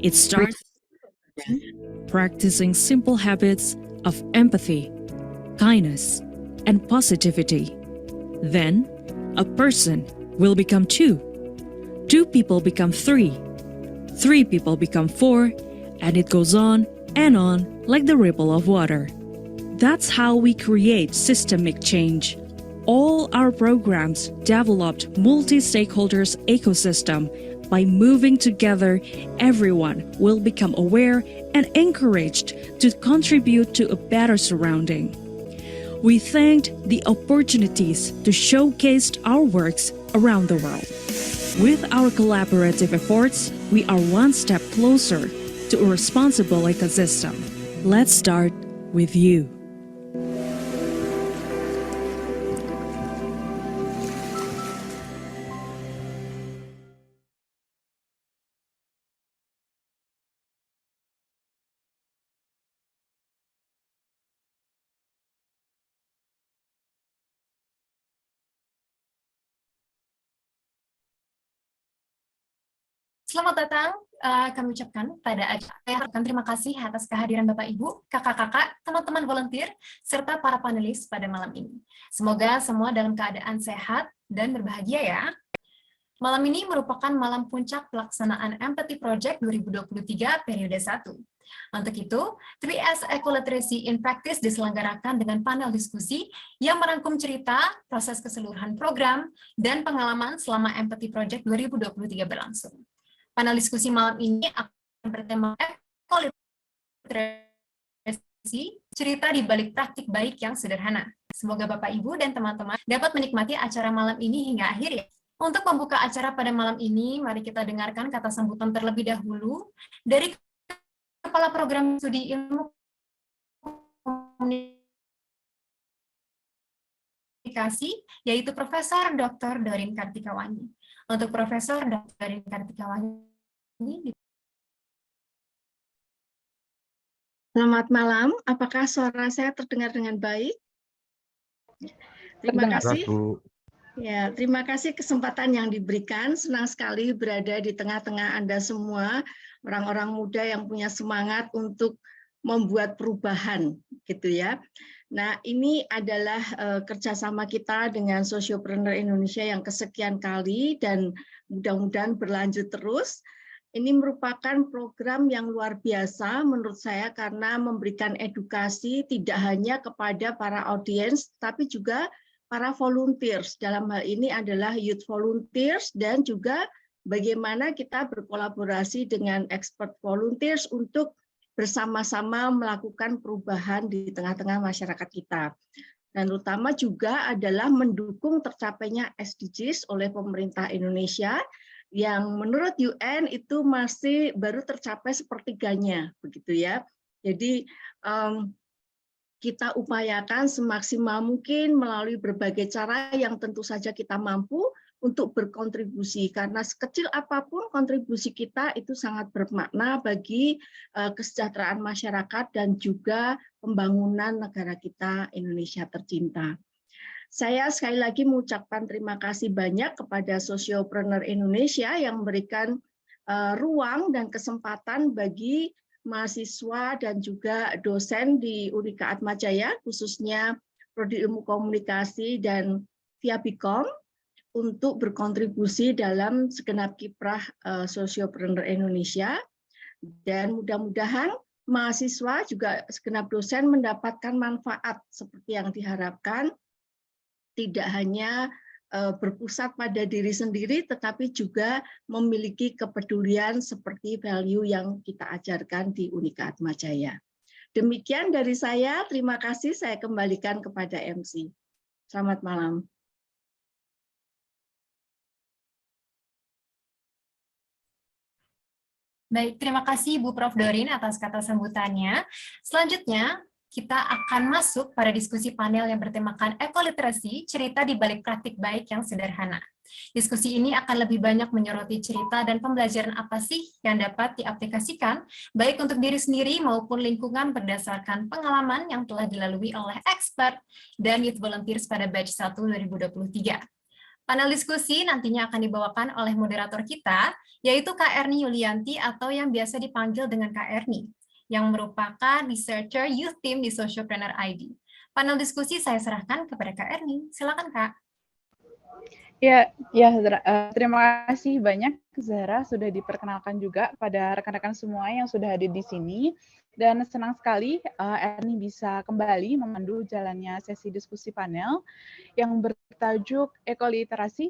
It starts practicing simple habits of empathy, kindness, and positivity. Then, a person will become two. Two people become three. Three people become four, and it goes on like the ripple of water. That's how we create systemic change. All our programs developed multi-stakeholders ecosystem. By moving together, everyone will become aware and encouraged to contribute to a better surrounding. We thanked the opportunities to showcase our works around the world. With our collaborative efforts, we are one step closer to a responsible ecosystem. Let's start with you. Selamat datang, kami ucapkan pada saya terima kasih atas kehadiran Bapak Ibu, kakak-kakak, teman-teman volunteer, serta para panelis pada malam ini. Semoga semua dalam keadaan sehat dan berbahagia ya. Malam ini merupakan malam puncak pelaksanaan Empathy Project 2023 periode 1. Untuk itu, 3S Ecoliteracy in Practice diselenggarakan dengan panel diskusi yang merangkum cerita, proses keseluruhan program, dan pengalaman selama Empathy Project 2023 berlangsung. Panel diskusi malam ini akan bertema ekoliterasi, cerita di balik praktik baik yang sederhana. Semoga Bapak, Ibu, dan teman-teman dapat menikmati acara malam ini hingga akhir ya. Untuk membuka acara pada malam ini, mari kita dengarkan kata sambutan terlebih dahulu dari Kepala Program Studi Ilmu Komunikasi, yaitu Profesor Dr. Doreen Kartikawani. Untuk Profesor Dr. Doreen Kartikawani. Selamat malam, apakah suara saya terdengar dengan baik? Terima kasih. Ya, terima kasih kesempatan yang diberikan. Senang sekali berada di tengah-tengah Anda semua, orang-orang muda yang punya semangat untuk membuat perubahan, gitu ya. Nah, ini adalah kerjasama kita dengan Sociopreneur Indonesia yang kesekian kali dan mudah-mudahan berlanjut terus. Ini merupakan program yang luar biasa menurut saya karena memberikan edukasi tidak hanya kepada para audiens, tapi juga para volunteers. Dalam hal ini adalah youth volunteers dan juga bagaimana kita berkolaborasi dengan expert volunteers untuk bersama-sama melakukan perubahan di tengah-tengah masyarakat kita. Dan terutama juga adalah mendukung tercapainya SDGs oleh pemerintah Indonesia yang menurut UN itu masih baru tercapai sepertiganya, begitu ya. Jadi kita upayakan semaksimal mungkin melalui berbagai cara yang tentu saja kita mampu untuk berkontribusi, karena sekecil apapun kontribusi kita itu sangat bermakna bagi kesejahteraan masyarakat dan juga pembangunan negara kita Indonesia tercinta. Saya sekali lagi mengucapkan terima kasih banyak kepada Sociopreneur Indonesia yang memberikan ruang dan kesempatan bagi mahasiswa dan juga dosen di Unika Atmajaya, khususnya Prodi Ilmu Komunikasi dan Viabikom, untuk berkontribusi dalam segenap kiprah Sociopreneur Indonesia. Dan mudah-mudahan mahasiswa juga segenap dosen mendapatkan manfaat seperti yang diharapkan, tidak hanya berpusat pada diri sendiri, tetapi juga memiliki kepedulian seperti value yang kita ajarkan di Unika Atmajaya. Demikian dari saya, terima kasih, saya kembalikan kepada MC. Selamat malam. Baik, terima kasih Bu Prof. Doreen atas kata sambutannya. Selanjutnya, kita akan masuk pada diskusi panel yang bertemakan ekoliterasi, cerita di balik praktik baik yang sederhana. Diskusi ini akan lebih banyak menyoroti cerita dan pembelajaran apa sih yang dapat diaplikasikan, baik untuk diri sendiri maupun lingkungan berdasarkan pengalaman yang telah dilalui oleh expert dan youth volunteers pada batch 1 2023. Panel diskusi nantinya akan dibawakan oleh moderator kita, yaitu Kak Erni Yulianti atau yang biasa dipanggil dengan Kak Erni, yang merupakan researcher youth team di Sociopreneur ID. Panel diskusi saya serahkan kepada Kak Erni. Silakan, Kak. Ya, Zahra. Terima kasih banyak Zahra sudah diperkenalkan juga pada rekan-rekan semua yang sudah hadir di sini. Dan senang sekali Erni bisa kembali memandu jalannya sesi diskusi panel yang bertajuk Ekoliterasi,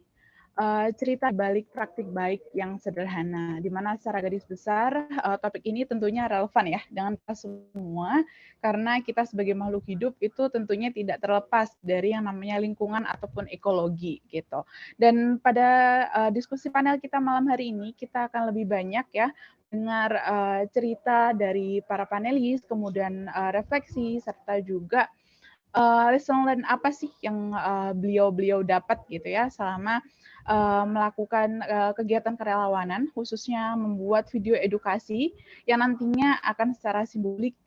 cerita balik praktik baik yang sederhana, di mana secara garis besar topik ini tentunya relevan ya dengan kita semua, karena kita sebagai makhluk hidup itu tentunya tidak terlepas dari yang namanya lingkungan ataupun ekologi gitu. Dan pada diskusi panel kita malam hari ini, kita akan lebih banyak ya dengar cerita dari para panelis, kemudian refleksi, serta juga lesson learn apa sih yang beliau-beliau dapat gitu ya selama melakukan kegiatan kerelawanan, khususnya membuat video edukasi yang nantinya akan secara simbolik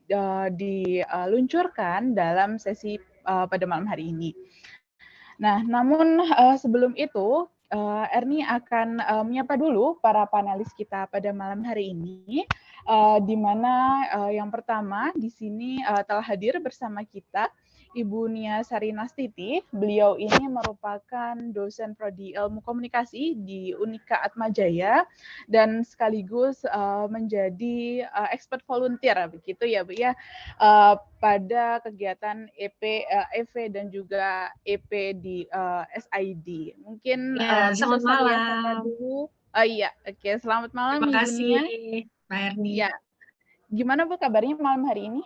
diluncurkan dalam sesi pada malam hari ini. Nah, namun sebelum itu, Erni akan menyapa dulu para panelis kita pada malam hari ini, di mana yang pertama di sini telah hadir bersama kita Ibu Nia Sarinastiti. Beliau ini merupakan dosen prodi Ilmu Komunikasi di Unika Atmajaya dan sekaligus menjadi expert volunteer begitu ya Bu ya, pada kegiatan EV dan juga EP di SID. Mungkin Ya, bisa selamat saya sapa malam. dulu. Oh iya, oke. Selamat malam Terima Ibu kasih, Nia. Pak Erni. Ya, gimana Bu kabarnya malam hari ini?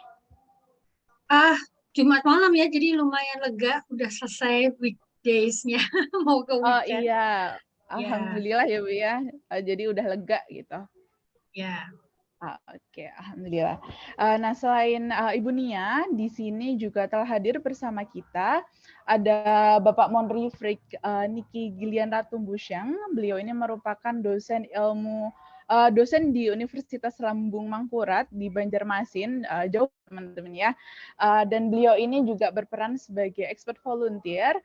Jumat malam ya, jadi lumayan lega, udah selesai weekdays-nya, mau ke Oh weekend. iya, Ya, alhamdulillah ya Bu ya. Jadi udah lega gitu. ya. Oke, alhamdulillah. Nah, selain Ibu Nia, di sini juga telah hadir bersama kita ada Bapak Monri Frik Niki Gilian Ratumbusyang. Beliau ini merupakan dosen di Universitas Lambung Mangkurat di Banjarmasin, jauh teman-teman ya. Dan beliau ini juga berperan sebagai expert volunteer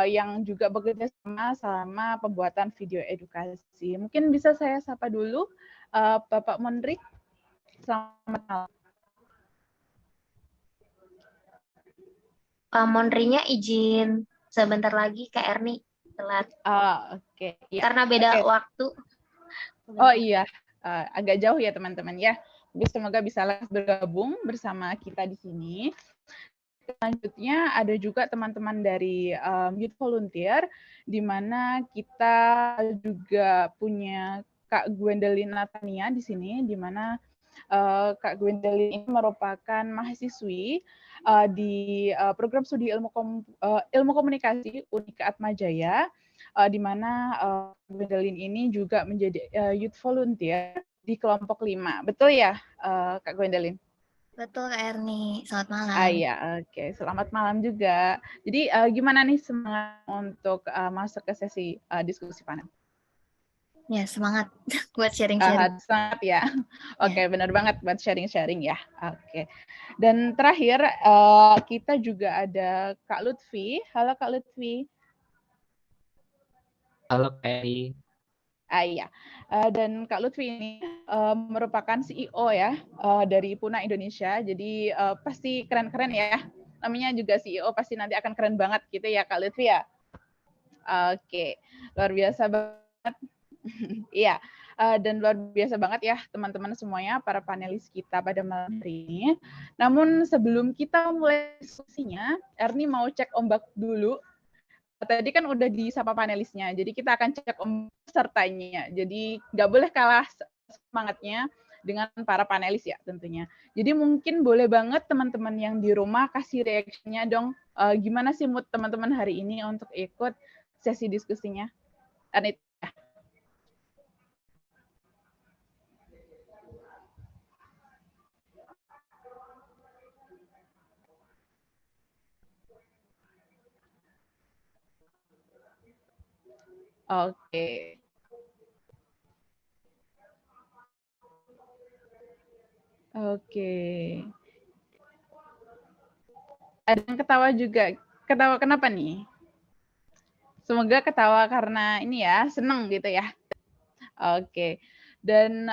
yang juga bekerja sama selama pembuatan video edukasi. Mungkin bisa saya sapa dulu Bapak Monri. Selamat malam. Monrinya izin sebentar lagi Kak Erni telat Oke. Ya. karena beda Oke. waktu. Oh iya, agak jauh ya teman-teman ya. Tapi semoga bisa bergabung bersama kita di sini. Selanjutnya ada juga teman-teman dari Youth Volunteer, di mana kita juga punya Kak Gwendolyn Natania di sini, di mana Kak Gwendolyn ini merupakan mahasiswi di program studi ilmu komunikasi Unika Atmajaya, di mana Gwendolyn ini juga menjadi youth volunteer di kelompok 5. Betul ya, Kak Gwendolyn? Betul Kak Erni, selamat malam. Iya, oke. Selamat malam juga. Jadi gimana nih semangat untuk masuk ke sesi diskusi panel? Ya, semangat buat sharing-sharing. Sangat ya. Oke, benar banget buat sharing-sharing ya. Oke. Dan terakhir kita juga ada Kak Lutfi. Halo Kak Lutfi. Halo Kak Eri. Iya. Dan Kak Lutfi ini merupakan CEO ya dari Puna Indonesia. Jadi pasti keren-keren ya. Namanya juga CEO pasti nanti akan keren banget gitu ya Kak Lutfi ya. Oke, luar biasa banget. Iya, dan luar biasa banget ya teman-teman semuanya, para panelis kita pada malam hari ini. Namun sebelum kita mulai diskusinya, Erni mau cek ombak dulu. Tadi kan udah disapa panelisnya, jadi kita akan cek ombak pesertanya. Jadi nggak boleh kalah semangatnya dengan para panelis ya tentunya. Jadi mungkin boleh banget teman-teman yang di rumah kasih reaksinya dong. Gimana sih mood teman-teman hari ini untuk ikut sesi diskusinya? Erni. Oke. Oke. Ada yang ketawa juga. Ketawa kenapa nih? Semoga ketawa karena ini ya, seneng gitu ya. Oke. Dan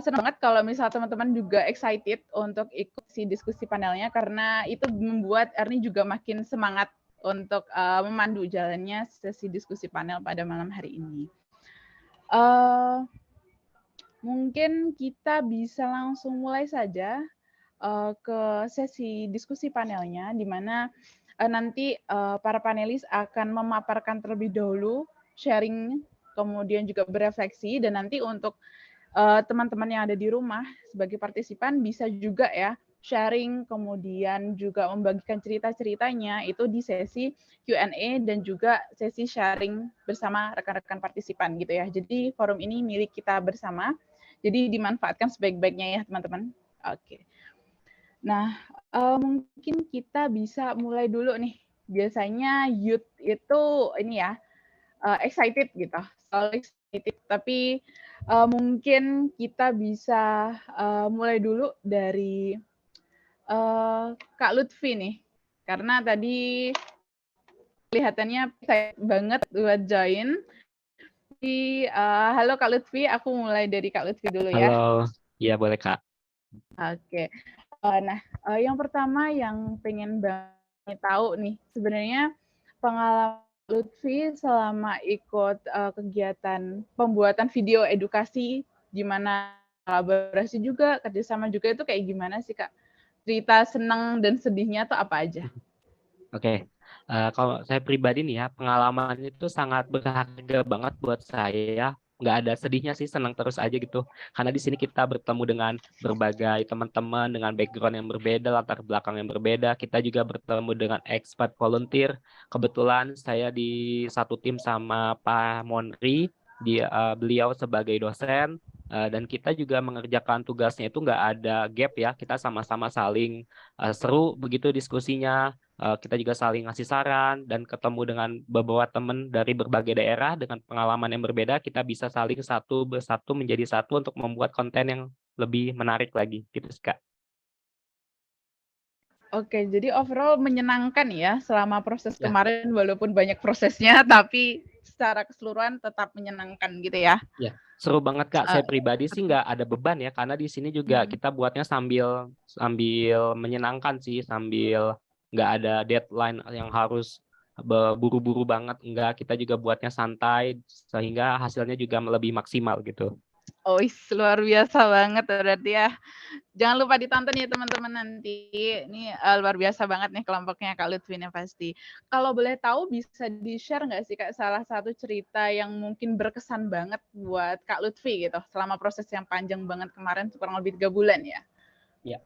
senang banget kalau misal teman-teman juga excited untuk ikut si diskusi panelnya karena itu membuat Erni juga makin semangat untuk memandu jalannya sesi diskusi panel pada malam hari ini. Mungkin kita bisa langsung mulai saja ke sesi diskusi panelnya, di mana nanti para panelis akan memaparkan terlebih dahulu, sharing, kemudian juga berefleksi, dan nanti untuk teman-teman yang ada di rumah sebagai partisipan bisa juga ya sharing, kemudian juga membagikan cerita-ceritanya itu di sesi Q&A dan juga sesi sharing bersama rekan-rekan partisipan gitu ya. Jadi forum ini milik kita bersama, jadi dimanfaatkan sebaik-baiknya ya teman-teman. Oke. Nah, mungkin kita bisa mulai dulu nih. Biasanya youth itu ini ya, excited gitu, selalu excited. Tapi mungkin kita bisa mulai dulu dari Kak Lutfi nih. Karena tadi kelihatannya excited banget buat join. Jadi, halo Kak Lutfi, aku mulai dari Kak Lutfi dulu ya. Halo, iya boleh Kak. Oke. Nah, yang pertama yang pengen banget tahu nih, sebenarnya pengalaman Lutfi selama ikut kegiatan pembuatan video edukasi, di mana kolaborasi juga, kerjasama juga itu kayak gimana sih Kak? Cerita senang dan sedihnya tuh apa aja? Oke, kalau saya pribadi nih ya, pengalaman itu sangat berharga banget buat saya. Nggak ada sedihnya sih, senang terus aja gitu. Karena di sini kita bertemu dengan berbagai teman-teman dengan background yang berbeda, latar belakang yang berbeda. Kita juga bertemu dengan expert volunteer. Kebetulan saya di satu tim sama Pak Monri, beliau sebagai dosen. Dan kita juga mengerjakan tugasnya itu nggak ada gap ya. Kita sama-sama saling seru begitu diskusinya. Kita juga saling ngasih saran dan ketemu dengan beberapa teman dari berbagai daerah dengan pengalaman yang berbeda, kita bisa saling satu bersatu menjadi satu untuk membuat konten yang lebih menarik lagi gitu sih, Kak. Oke, jadi overall menyenangkan ya selama proses Ya. kemarin walaupun banyak prosesnya tapi secara keseluruhan tetap menyenangkan gitu ya. Ya, seru banget Kak. Saya pribadi sih nggak ada beban ya karena di sini juga kita buatnya sambil menyenangkan sih, sambil nggak ada deadline yang harus buru-buru banget. Enggak, kita juga buatnya santai sehingga hasilnya juga lebih maksimal gitu. Oh, luar biasa banget berarti ya. Jangan lupa ditonton ya teman-teman nanti. Ini luar biasa banget nih kelompoknya Kak Lutfi nih pasti. Kalau boleh tahu bisa di-share nggak sih Kak salah satu cerita yang mungkin berkesan banget buat Kak Lutfi gitu selama proses yang panjang banget kemarin kurang lebih 3 bulan ya? Ya,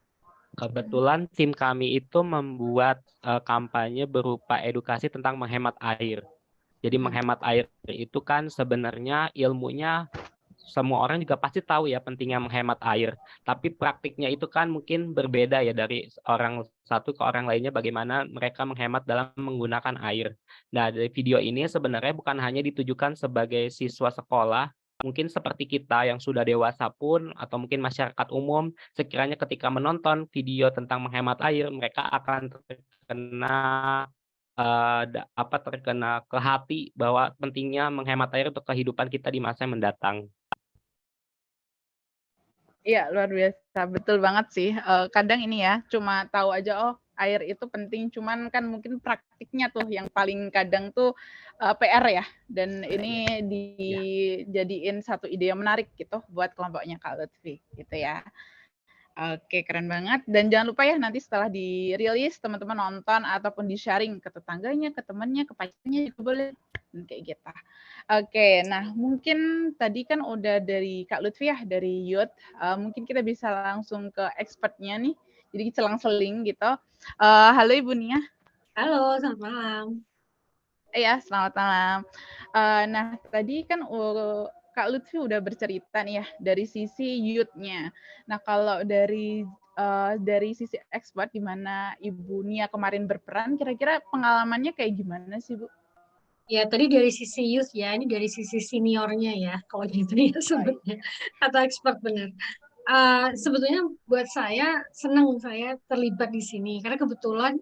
kebetulan tim kami itu membuat kampanye berupa edukasi tentang menghemat air. Jadi menghemat air itu kan sebenarnya ilmunya semua orang juga pasti tahu ya pentingnya menghemat air. Tapi praktiknya itu kan mungkin berbeda ya dari orang satu ke orang lainnya bagaimana mereka menghemat dalam menggunakan air. Nah, dari video ini sebenarnya bukan hanya ditujukan sebagai siswa sekolah, mungkin seperti kita yang sudah dewasa pun atau mungkin masyarakat umum, sekiranya ketika menonton video tentang menghemat air, mereka akan terkena ke hati bahwa pentingnya menghemat air untuk kehidupan kita di masa yang mendatang. Iya, luar biasa. Betul banget sih. Kadang ini ya, cuma tahu aja, oh air itu penting, cuman kan mungkin praktiknya tuh yang paling kadang tuh PR ya. Dan ini dijadiin satu ide yang menarik gitu buat kelompoknya Kak Lutfi gitu ya. Oke, keren banget. Dan jangan lupa ya nanti setelah dirilis teman-teman nonton ataupun di-sharing ke tetangganya, ke temannya, ke pacarnya juga boleh. Kayak gitu. Oke, nah mungkin tadi kan udah dari Kak Lutfi ya, dari Youth. Mungkin kita bisa langsung ke expertnya nih. Jadi selang-seling gitu. Halo Ibu Nia. Halo, selamat malam. Iya, selamat malam. Nah, tadi kan Kak Lutfi udah bercerita nih ya dari sisi youth-nya. Nah, kalau dari sisi expert di mana Ibu Nia kemarin berperan, kira-kira pengalamannya kayak gimana sih, Bu? Ya, tadi dari sisi youth ya, ini dari sisi seniornya ya, kalau gitu ya sebetulnya, atau expert benar. Sebetulnya buat saya, senang saya terlibat di sini, karena kebetulan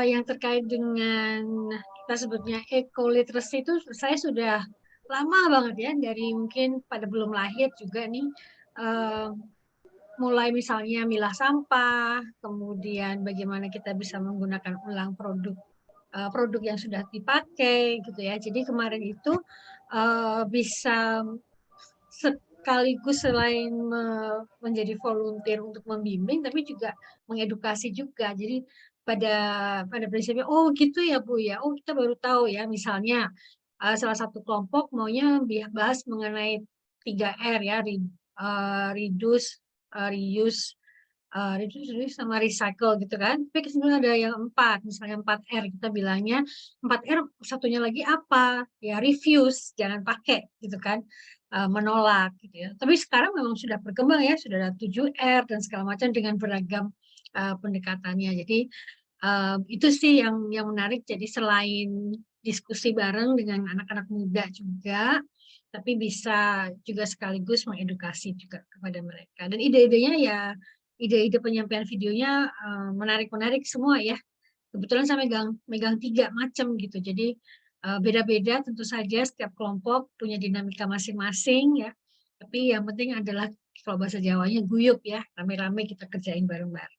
yang terkait dengan kita sebutnya eco-literacy itu saya sudah lama banget ya, dari mungkin pada belum lahir juga nih, mulai misalnya milah sampah, kemudian bagaimana kita bisa menggunakan ulang produk yang sudah dipakai gitu ya. Jadi kemarin itu bisa sekaligus selain menjadi volunteer untuk membimbing, tapi juga mengedukasi juga. Jadi pada prinsipnya, oh gitu ya Bu ya, oh kita baru tahu ya, misalnya salah satu kelompok maunya bahas mengenai 3R ya, reduce, reuse, reduce sama recycle gitu kan. Tapi sebenarnya ada yang 4, misalnya 4R kita bilangnya. 4R satunya lagi apa? Ya refuse, jangan pakai gitu kan. Menolak gitu ya. Tapi sekarang memang sudah berkembang ya, sudah ada 7R dan segala macam dengan beragam pendekatannya. Jadi itu sih yang menarik. Jadi selain diskusi bareng dengan anak-anak muda juga, tapi bisa juga sekaligus mengedukasi juga kepada mereka. Dan ide-idenya ya, ide-ide penyampaian videonya menarik-menarik semua ya. Kebetulan saya megang 3 macam gitu. Jadi beda-beda tentu saja, setiap kelompok punya dinamika masing-masing ya. Tapi yang penting adalah kalau bahasa Jawanya guyup ya, rame-rame kita kerjain bareng-bareng.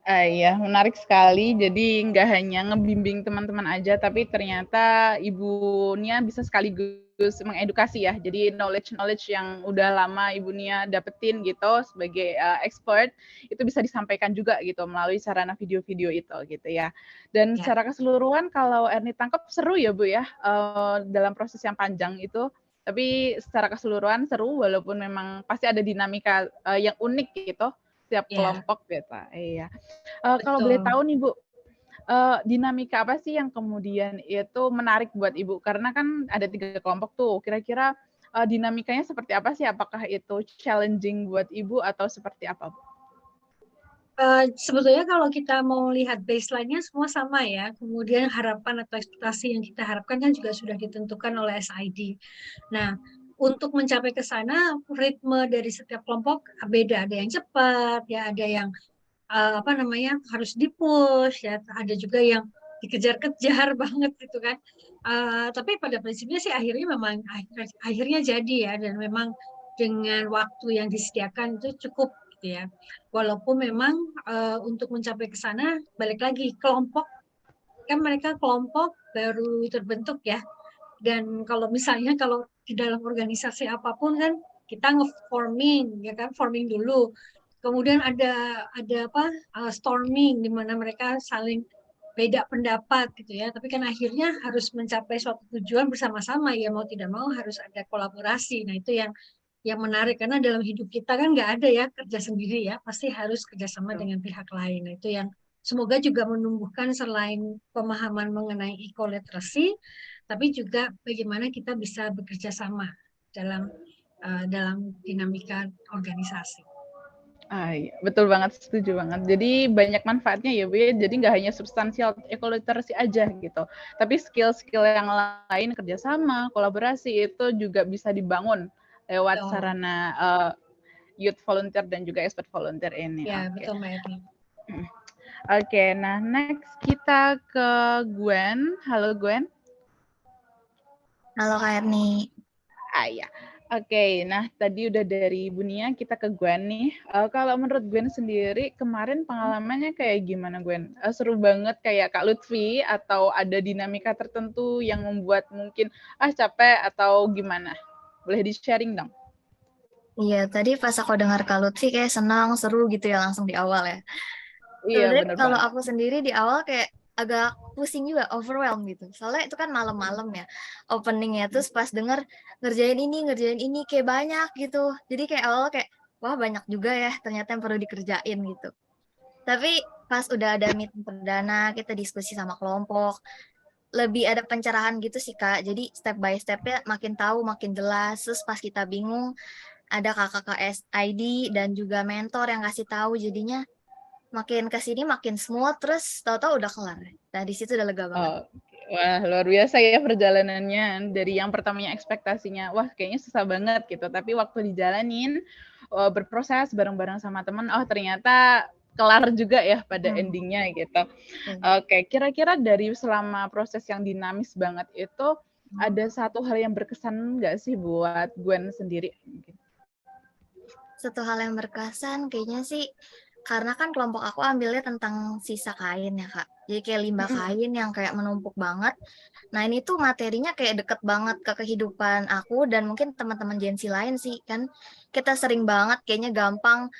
Iya, menarik sekali. Jadi nggak hanya ngebimbing teman-teman aja, tapi ternyata ibunya bisa sekaligus mengedukasi ya. Jadi knowledge yang udah lama ibunya dapetin gitu sebagai expert itu bisa disampaikan juga gitu melalui sarana video-video itu gitu ya. Dan Ya. secara keseluruhan kalau Erni tangkap seru ya Bu ya dalam proses yang panjang itu. Tapi secara keseluruhan seru walaupun memang pasti ada dinamika yang unik gitu setiap Ya, kelompok gitu. Iya. Kalau boleh betul. tahu nih Bu, dinamika apa sih yang kemudian itu menarik buat Ibu? Karena kan ada 3 kelompok tuh, kira-kira dinamikanya seperti apa sih? Apakah itu challenging buat Ibu atau seperti apa, Bu? Sebetulnya kalau kita mau lihat baseline-nya semua sama ya, kemudian harapan atau ekspektasi yang kita harapkan kan juga sudah ditentukan oleh SID. Nah, untuk mencapai ke sana, ritme dari setiap kelompok beda. Ada yang cepat, ya ada yang harus di-push, ya ada juga yang dikejar-kejar banget gitu kan. Tapi pada prinsipnya sih akhirnya jadi ya, dan memang dengan waktu yang disediakan itu cukup gitu ya. Walaupun memang untuk mencapai ke sana balik lagi kelompok, kan mereka kelompok baru terbentuk ya. Dan kalau misalnya kalau di dalam organisasi apapun kan kita nge-forming ya kan, forming dulu. Kemudian ada storming di mana mereka saling beda pendapat gitu ya. Tapi kan akhirnya harus mencapai suatu tujuan bersama-sama ya, mau tidak mau harus ada kolaborasi. Nah, itu yang menarik karena dalam hidup kita kan nggak ada ya kerja sendiri ya, pasti harus kerjasama dengan pihak lain. Nah, itu yang semoga juga menumbuhkan selain pemahaman mengenai eco-literacy, tapi juga bagaimana kita bisa bekerja sama dalam dinamika organisasi. Iya, betul banget, setuju banget. Jadi banyak manfaatnya ya Bu ya, jadi nggak hanya substansial eco-literacy aja gitu, tapi skill-skill yang lain, kerjasama, kolaborasi itu juga bisa dibangun lewat Betul. sarana youth volunteer dan juga expert volunteer ini. Ya, Oke. betul Mbak Erni. Oke, nah next kita ke Gwen. Halo Gwen. Halo Kak Erni. Iya. Oke, nah tadi udah dari Bu Nia, kita ke Gwen nih. Kalau menurut Gwen sendiri, kemarin pengalamannya kayak gimana Gwen? Seru banget kayak Kak Lutfi atau ada dinamika tertentu yang membuat mungkin capek atau gimana? Boleh di-sharing dong? Iya, tadi pas aku dengar Kak Lutfi kayak senang, seru gitu ya langsung di awal ya. Iya, Sebenarnya bener kalau banget. aku sendiri di awal kayak agak pusing juga, overwhelmed gitu. Soalnya itu kan malam-malam ya, openingnya terus pas denger ngerjain ini, kayak banyak gitu. Jadi kayak awal kayak, wah banyak juga ya ternyata yang perlu dikerjain gitu. Tapi pas udah ada meeting perdana, kita diskusi sama kelompok, lebih ada pencerahan gitu sih Kak. Jadi step by step-nya makin tahu, makin jelas. Terus pas kita bingung, ada kakak-kakak SID dan juga mentor yang kasih tahu, jadinya makin kesini makin smooth, terus tahu-tahu udah kelar. Nah di situ udah lega banget. Wah, luar biasa ya perjalanannya. Dari yang pertamanya ekspektasinya, wah kayaknya susah banget gitu. Tapi waktu dijalanin, berproses bareng-bareng sama temen, oh ternyata kelar juga ya pada Hmm. endingnya gitu. Oke. Oke, kira-kira dari selama proses yang dinamis banget itu ada satu hal yang berkesan nggak sih buat Gwen sendiri? Satu hal yang berkesan kayaknya sih karena kan kelompok aku ambilnya tentang sisa kain ya Kak. Jadi kayak limbah kain yang kayak menumpuk banget. Nah ini tuh materinya kayak deket banget ke kehidupan aku dan mungkin teman-teman Gen Z lain sih. Kan kita sering banget kayaknya gampang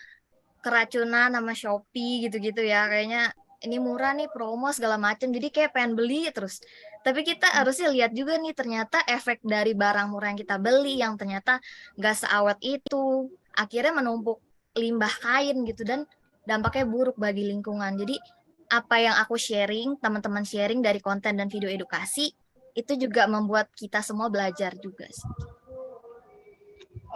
keracunan sama Shopee gitu-gitu ya. Kayaknya ini murah nih promo segala macam. Jadi kayak pengen beli terus. Tapi kita harusnya lihat juga nih ternyata efek dari barang murah yang kita beli yang ternyata nggak seawet itu. Akhirnya menumpuk limbah kain gitu dan dampaknya buruk bagi lingkungan. Jadi apa yang aku sharing, teman-teman sharing dari konten dan video edukasi itu juga membuat kita semua belajar juga sih.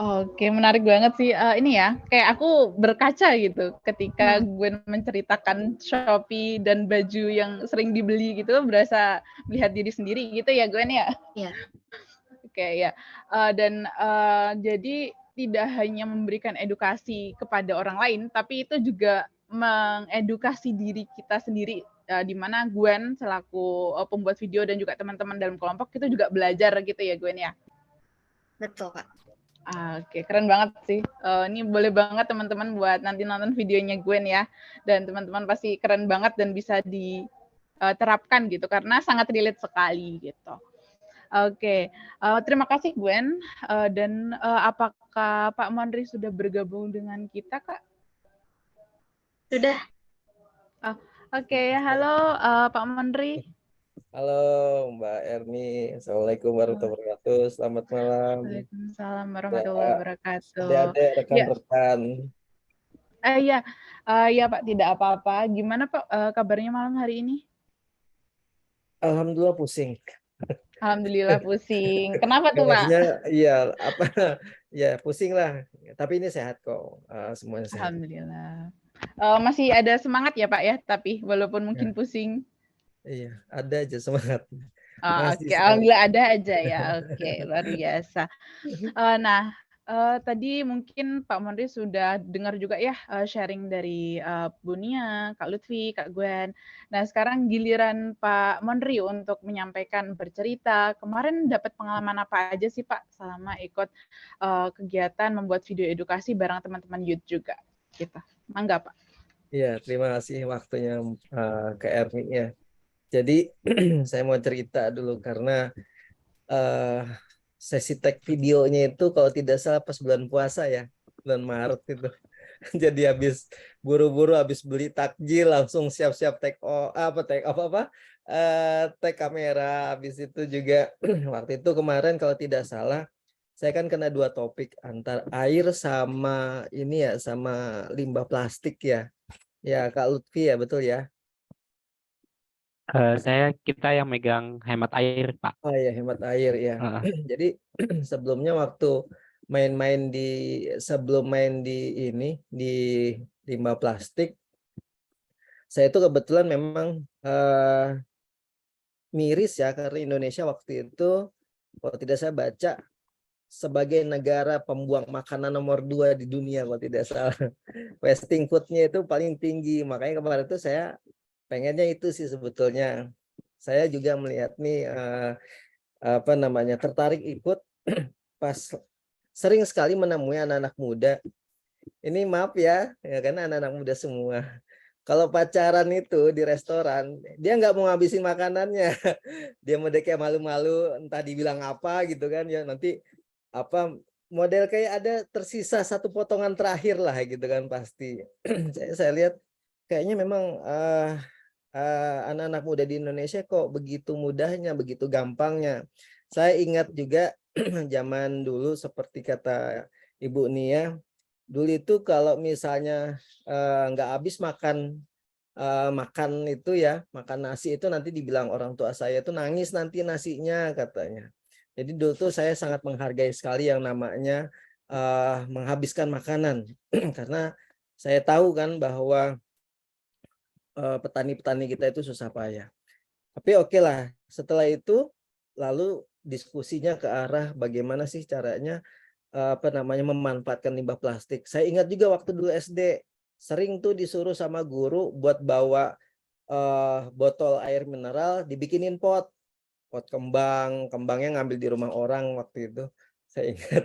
Oke, menarik banget sih. Ini ya, kayak aku berkaca gitu ketika Gwen menceritakan Shopee dan baju yang sering dibeli gitu, berasa melihat diri sendiri gitu ya Gwen ya? Iya. Oke ya. Jadi tidak hanya memberikan edukasi kepada orang lain, tapi itu juga mengedukasi diri kita sendiri, di mana Gwen selaku pembuat video dan juga teman-teman dalam kelompok itu juga belajar gitu ya Gwen ya? Betul Kak. Oke, keren banget sih. Ini boleh banget teman-teman buat nanti nonton videonya Gwen ya. Dan teman-teman pasti keren banget dan bisa diterapkan gitu karena sangat relate sekali gitu. Oke, terima kasih Gwen. Dan apakah Pak Mondri sudah bergabung dengan kita, Kak? Sudah. Oke, halo Pak Mondri. Halo Mbak Erni, Assalamualaikum warahmatullahi wabarakatuh. Selamat malam. Waalaikumsalam warahmatullahi wabarakatuh. Adik-adik, rekan-rekan. Ya Pak, tidak apa-apa. Gimana Pak kabarnya malam hari ini? Alhamdulillah pusing. Alhamdulillah pusing. Kenapa tuh Pak? Iya, ya pusing lah. Tapi ini sehat kok. Semuanya sehat. Alhamdulillah. Masih ada semangat ya Pak ya, tapi walaupun mungkin pusing. Iya, ada aja semangat. Oke, alhamdulillah ada aja ya. Oke, luar biasa. Nah, tadi mungkin Pak Mondri sudah dengar juga ya sharing dari Bu Nia, Kak Lutfi, Kak Gwen. Nah, sekarang giliran Pak Mondri untuk menyampaikan bercerita. Kemarin dapat pengalaman apa aja sih Pak selama ikut kegiatan membuat video edukasi bareng teman-teman youth juga? Gitu. Mangga Pak. Iya, terima kasih waktunya ke Erni ya. Jadi saya mau cerita dulu karena sesi tag videonya itu kalau tidak salah pas bulan puasa ya, bulan Maret itu. Jadi habis buru-buru habis beli takjil langsung siap-siap tag kamera. Habis itu juga waktu itu kemarin kalau tidak salah saya kan kena 2 topik antara air sama ini ya sama limbah plastik ya. Ya Kak Lutfi ya betul ya. Kita yang megang hemat air, Pak. Oh ya hemat air ya. Jadi sebelumnya waktu sebelum main di limbah plastik, saya itu kebetulan memang miris ya karena Indonesia waktu itu kalau tidak saya baca sebagai negara pembuang makanan nomor 2 di dunia kalau tidak salah. Wasting food-nya itu paling tinggi. Makanya kemarin itu saya pengennya itu sih sebetulnya. Saya juga melihat nih tertarik ikut pas sering sekali menemui anak-anak muda. Ini maaf ya karena anak-anak muda semua. Kalau pacaran itu di restoran, dia nggak mau ngabisin makanannya. Dia mau kayak malu-malu, entah dibilang apa gitu kan ya nanti model kayak ada tersisa 1 potongan terakhir lah gitu kan pasti. Saya lihat kayaknya memang anak-anak muda di Indonesia kok begitu mudahnya, begitu gampangnya. Saya ingat juga zaman dulu seperti kata Ibu Nia, dulu itu kalau misalnya nggak habis makan itu ya, makan nasi itu nanti dibilang orang tua saya itu nangis nanti nasinya katanya. Jadi dulu tuh saya sangat menghargai sekali yang namanya menghabiskan makanan karena saya tahu kan bahwa petani-petani kita itu susah payah. Tapi oke lah, setelah itu lalu diskusinya ke arah bagaimana sih caranya memanfaatkan limbah plastik. Saya ingat juga waktu dulu SD, sering tuh disuruh sama guru buat bawa botol air mineral dibikinin pot kembang, kembangnya ngambil di rumah orang waktu itu. Saya ingat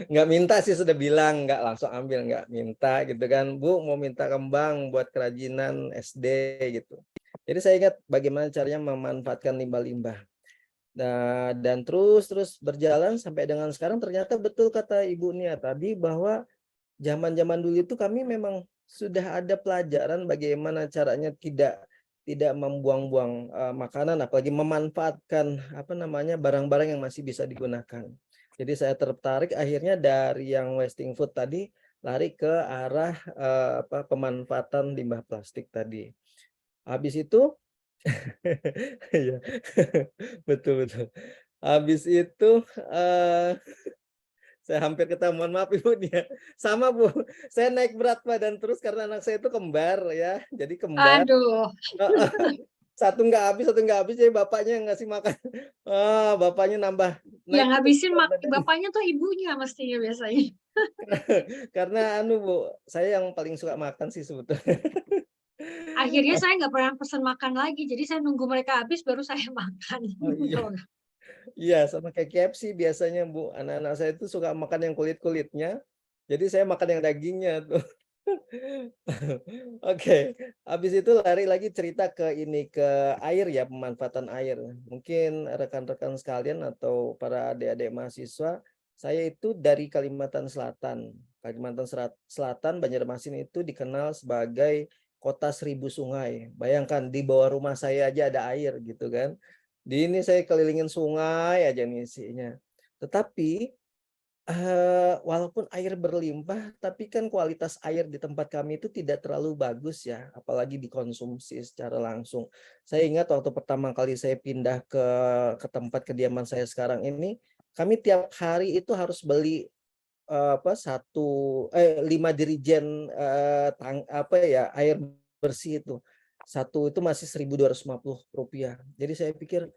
nggak minta sih, sudah bilang nggak langsung ambil, nggak minta gitu kan, Bu mau minta kembang buat kerajinan SD gitu. Jadi saya ingat bagaimana caranya memanfaatkan limbah-limbah. Nah, dan terus berjalan sampai dengan sekarang. Ternyata betul kata Ibu Nia tadi bahwa zaman-zaman dulu itu kami memang sudah ada pelajaran bagaimana caranya tidak membuang-buang makanan, apalagi memanfaatkan barang-barang yang masih bisa digunakan. Jadi saya tertarik akhirnya dari yang wasting food tadi lari ke arah pemanfaatan limbah plastik tadi. Habis itu iya. Betul. Habis itu saya hampir ketahuan, mohon maaf Ibu nih ya. Sama Bu, saya naik berat badan terus karena anak saya itu kembar ya. Jadi kembar. Aduh, Satu nggak habis, jadi bapaknya yang ngasih makan. Bapaknya nambah naik yang terus ngabisin berat badannya. bapaknya tuh ibunya mestinya biasanya. Karena Bu, saya yang paling suka makan sih sebetulnya. Akhirnya saya nggak pernah pesan makan lagi, jadi saya nunggu mereka habis baru saya makan. Oh iya. Iya, sama kayak KFC biasanya Bu. Anak-anak saya itu suka makan yang kulit-kulitnya. Jadi saya makan yang dagingnya tuh. Oke, habis itu lari lagi cerita ke air ya, pemanfaatan air. Mungkin rekan-rekan sekalian atau para adik-adik mahasiswa, saya itu dari Kalimantan Selatan. Kalimantan Selatan, Banjarmasin itu dikenal sebagai kota 1000 sungai. Bayangkan di bawah rumah saya aja ada air gitu kan. Di ini saya kelilingin sungai aja nih isinya. Tetapi walaupun air berlimpah, tapi kan kualitas air di tempat kami itu tidak terlalu bagus ya, apalagi dikonsumsi secara langsung. Saya ingat waktu pertama kali saya pindah ke tempat kediaman saya sekarang ini, kami tiap hari itu harus beli 5 dirijen air bersih itu. Satu itu masih Rp1.250. Jadi saya pikir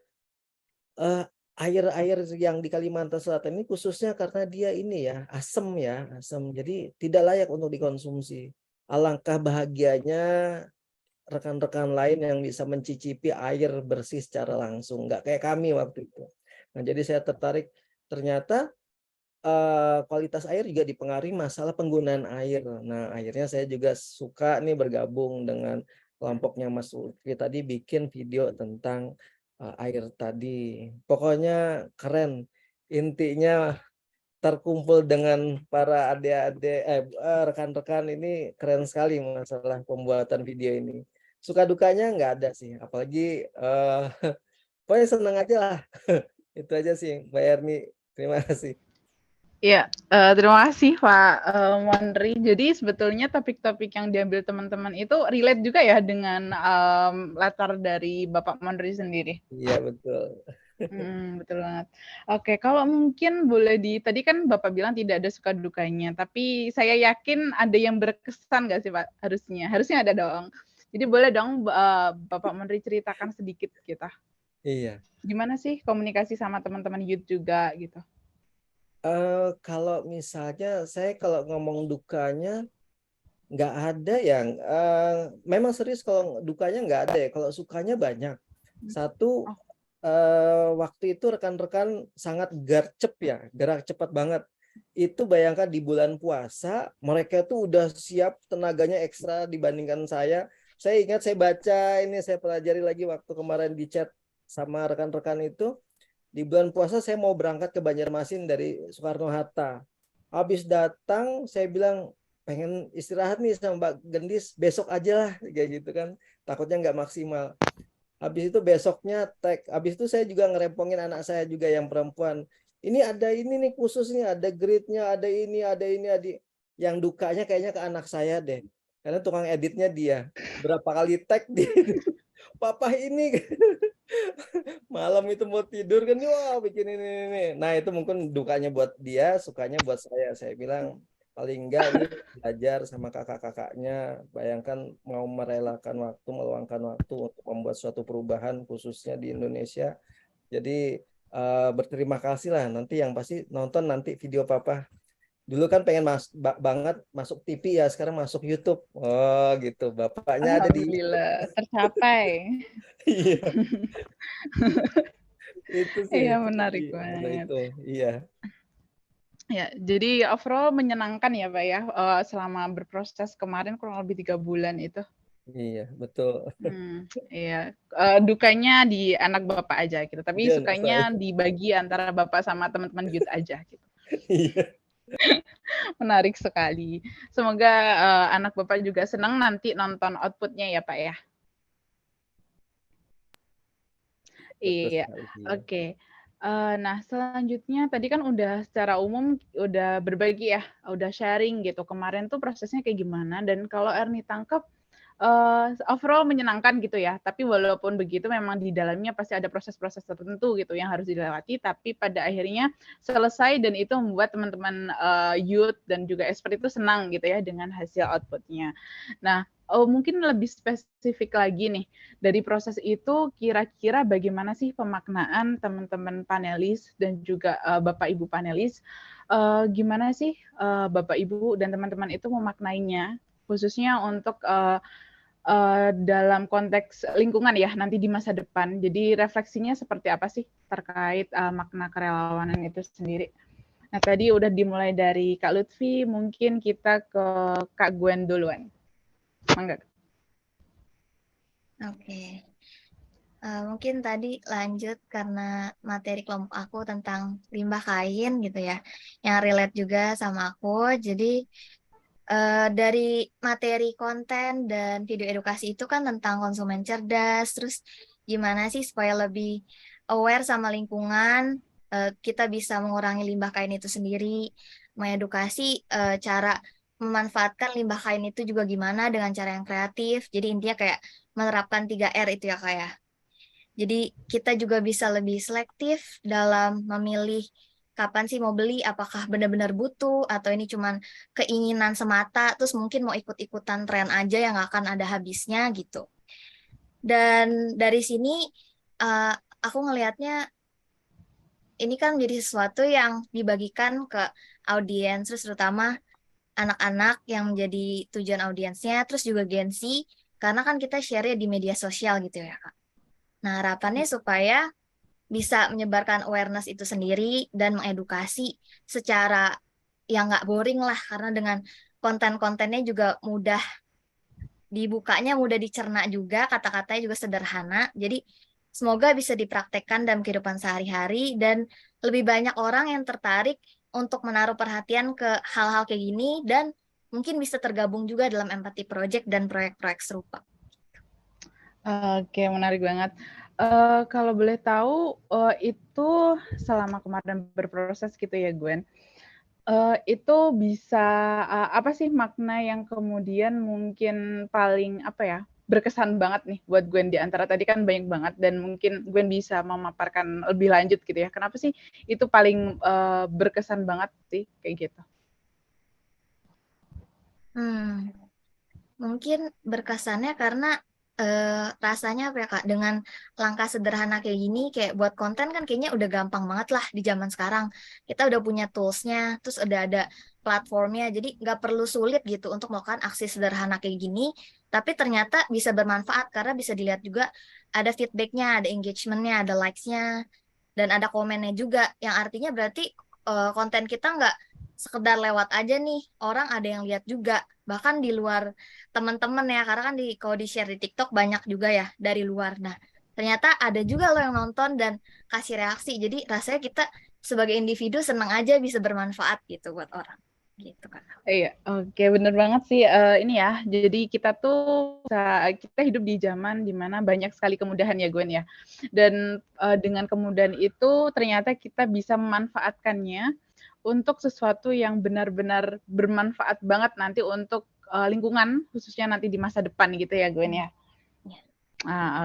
air yang di Kalimantan Selatan ini khususnya karena dia ini ya, asam. Jadi tidak layak untuk dikonsumsi. Alangkah bahagianya rekan-rekan lain yang bisa mencicipi air bersih secara langsung, nggak kayak kami waktu itu. Nah, jadi saya tertarik, ternyata kualitas air juga dipengaruhi masalah penggunaan air. Nah, akhirnya saya juga suka nih bergabung dengan kelompoknya Mas Ulfi tadi, bikin video tentang air tadi. Pokoknya keren. Intinya terkumpul dengan para adik-adik rekan-rekan ini keren sekali masalah pembuatan video ini. Suka dukanya nggak ada sih, apalagi pokoknya senang aja lah. Itu aja sih Mbak Erni. Terima kasih. Iya, terima kasih Pak Mondri. Jadi sebetulnya topik-topik yang diambil teman-teman itu relate juga ya dengan latar dari Bapak Mondri sendiri. Iya, betul. Betul banget. Oke, kalau mungkin boleh tadi kan Bapak bilang tidak ada suka dukanya, tapi saya yakin ada yang berkesan nggak sih Pak? Harusnya ada dong. Jadi boleh dong Bapak Mondri ceritakan sedikit kita. Iya. Gimana sih komunikasi sama teman-teman youth juga gitu? Kalau misalnya saya kalau ngomong dukanya nggak ada yang memang serius, kalau dukanya nggak ada ya, kalau sukanya banyak. Satu, waktu itu rekan-rekan sangat gercep ya, gerak cepat banget. Itu bayangkan di bulan puasa mereka tuh udah siap, tenaganya ekstra dibandingkan saya. Saya ingat saya baca ini, saya pelajari lagi waktu kemarin di chat sama rekan-rekan itu. Di bulan puasa saya mau berangkat ke Banjarmasin dari Soekarno-Hatta. Habis datang saya bilang pengen istirahat nih sama Mbak Gendis, besok aja lah kayak gitu kan. Takutnya nggak maksimal. Habis itu besoknya tag. Habis itu saya juga ngerempongin anak saya juga yang perempuan. Ini ada ini nih khususnya, ada gridnya, ada ini. Yang dukanya kayaknya ke anak saya deh. Karena tukang editnya dia. Berapa kali tag dia. Papa ini malam itu mau tidur kan, wah bikin ini. Nah itu mungkin dukanya buat dia, sukanya buat saya. Saya bilang paling enggak ini belajar sama kakak-kakaknya. Bayangkan mau merelakan waktu, meluangkan waktu untuk membuat suatu perubahan khususnya di Indonesia. Jadi berterima kasih lah. Nanti yang pasti nonton nanti video Papa Dulu kan pengen banget masuk TV ya, sekarang masuk YouTube. Oh gitu, bapaknya ada di Alhamdulillah tercapai. iya, itu sih. Iya, menarik Iya, waktu banget. itu. Iya. Ya, jadi overall menyenangkan ya, Pak ya, selama berproses kemarin kurang lebih 3 bulan itu. Iya, betul. Iya, dukanya di anak Bapak aja gitu, tapi Dia anak saya. sukanya dibagi antara Bapak sama teman-teman youth aja gitu. Iya. Menarik sekali. Semoga, anak Bapak juga senang nanti nonton output-nya ya, Pak ya? Betul Iya, sekali. oke. Nah selanjutnya tadi kan udah secara umum udah berbagi ya, udah sharing gitu, kemarin tuh prosesnya kayak gimana dan kalau Erni tangkap, overall menyenangkan gitu ya, tapi walaupun begitu memang di dalamnya pasti ada proses-proses tertentu gitu yang harus dilewati, tapi pada akhirnya selesai dan itu membuat teman-teman, youth dan juga expert itu senang gitu ya dengan hasil output-nya. Nah, mungkin lebih spesifik lagi nih, dari proses itu kira-kira bagaimana sih pemaknaan teman-teman panelis dan juga, Bapak Ibu panelis, gimana sih, Bapak Ibu dan teman-teman itu memaknainya, khususnya untuk, dalam konteks lingkungan ya, nanti di masa depan. Jadi refleksinya seperti apa sih terkait, makna kerelawanan itu sendiri? Nah, tadi udah dimulai dari Kak Lutfi, mungkin kita ke Kak Gwen duluan. Mangga. Oke. Mungkin tadi lanjut karena materi kelompok aku tentang limbah kain gitu ya, yang relate juga sama aku. Jadi dari materi konten dan video edukasi itu kan tentang konsumen cerdas, terus gimana sih supaya lebih aware sama lingkungan, kita bisa mengurangi limbah kain itu sendiri, mengedukasi cara memanfaatkan limbah kain itu juga gimana dengan cara yang kreatif. Jadi intinya kayak menerapkan 3R itu ya, Kak ya. Jadi kita juga bisa lebih selektif dalam memilih kapan sih mau beli, apakah benar-benar butuh atau ini cuman keinginan semata, terus mungkin mau ikut-ikutan tren aja yang nggak akan ada habisnya gitu. Dan dari sini aku ngelihatnya ini kan menjadi sesuatu yang dibagikan ke audiens, terus terutama anak-anak yang menjadi tujuan audiensnya, terus juga Gen Z, karena kan kita share di media sosial gitu ya, Kak. Nah, harapannya supaya bisa menyebarkan awareness itu sendiri dan mengedukasi secara yang nggak boring lah, karena dengan konten-kontennya juga mudah dibukanya, mudah dicerna juga, kata-katanya juga sederhana. Jadi semoga bisa dipraktekkan dalam kehidupan sehari-hari dan lebih banyak orang yang tertarik untuk menaruh perhatian ke hal-hal kayak gini dan mungkin bisa tergabung juga dalam Empathy Project dan proyek-proyek serupa. Oke, menarik banget. Kalau boleh tahu, itu selama kemarin berproses gitu ya, Gwen, itu bisa, apa sih makna yang kemudian mungkin paling, apa ya, berkesan banget nih buat Gwen di antara tadi kan banyak banget dan mungkin Gwen bisa memaparkan lebih lanjut gitu ya, kenapa sih itu paling, berkesan banget sih, kayak gitu? Mungkin berkesannya karena rasanya apa ya Kak, dengan langkah sederhana kayak gini, kayak buat konten kan kayaknya udah gampang banget lah di zaman sekarang. Kita udah punya tools-nya, terus udah ada platformnya, jadi nggak perlu sulit gitu untuk melakukan aksi sederhana kayak gini, tapi ternyata bisa bermanfaat karena bisa dilihat juga ada feedback-nya, ada engagement-nya, ada likes-nya, dan ada komennya juga, yang artinya berarti konten kita nggak sekedar lewat aja nih, orang ada yang lihat juga, bahkan di luar teman-teman ya, karena kan kalau di-share di TikTok banyak juga ya dari luar. Nah, ternyata ada juga loh yang nonton dan kasih reaksi. Jadi rasanya kita sebagai individu senang aja bisa bermanfaat gitu buat orang. Gitu kan. Iya, oke, bener banget sih, ini ya, jadi kita tuh kita hidup di zaman di mana banyak sekali kemudahan ya, Gwen, ya. Dan, dengan kemudahan itu ternyata kita bisa memanfaatkannya untuk sesuatu yang benar-benar bermanfaat banget nanti untuk, lingkungan, khususnya nanti di masa depan gitu ya, Gwen, ya? Iya.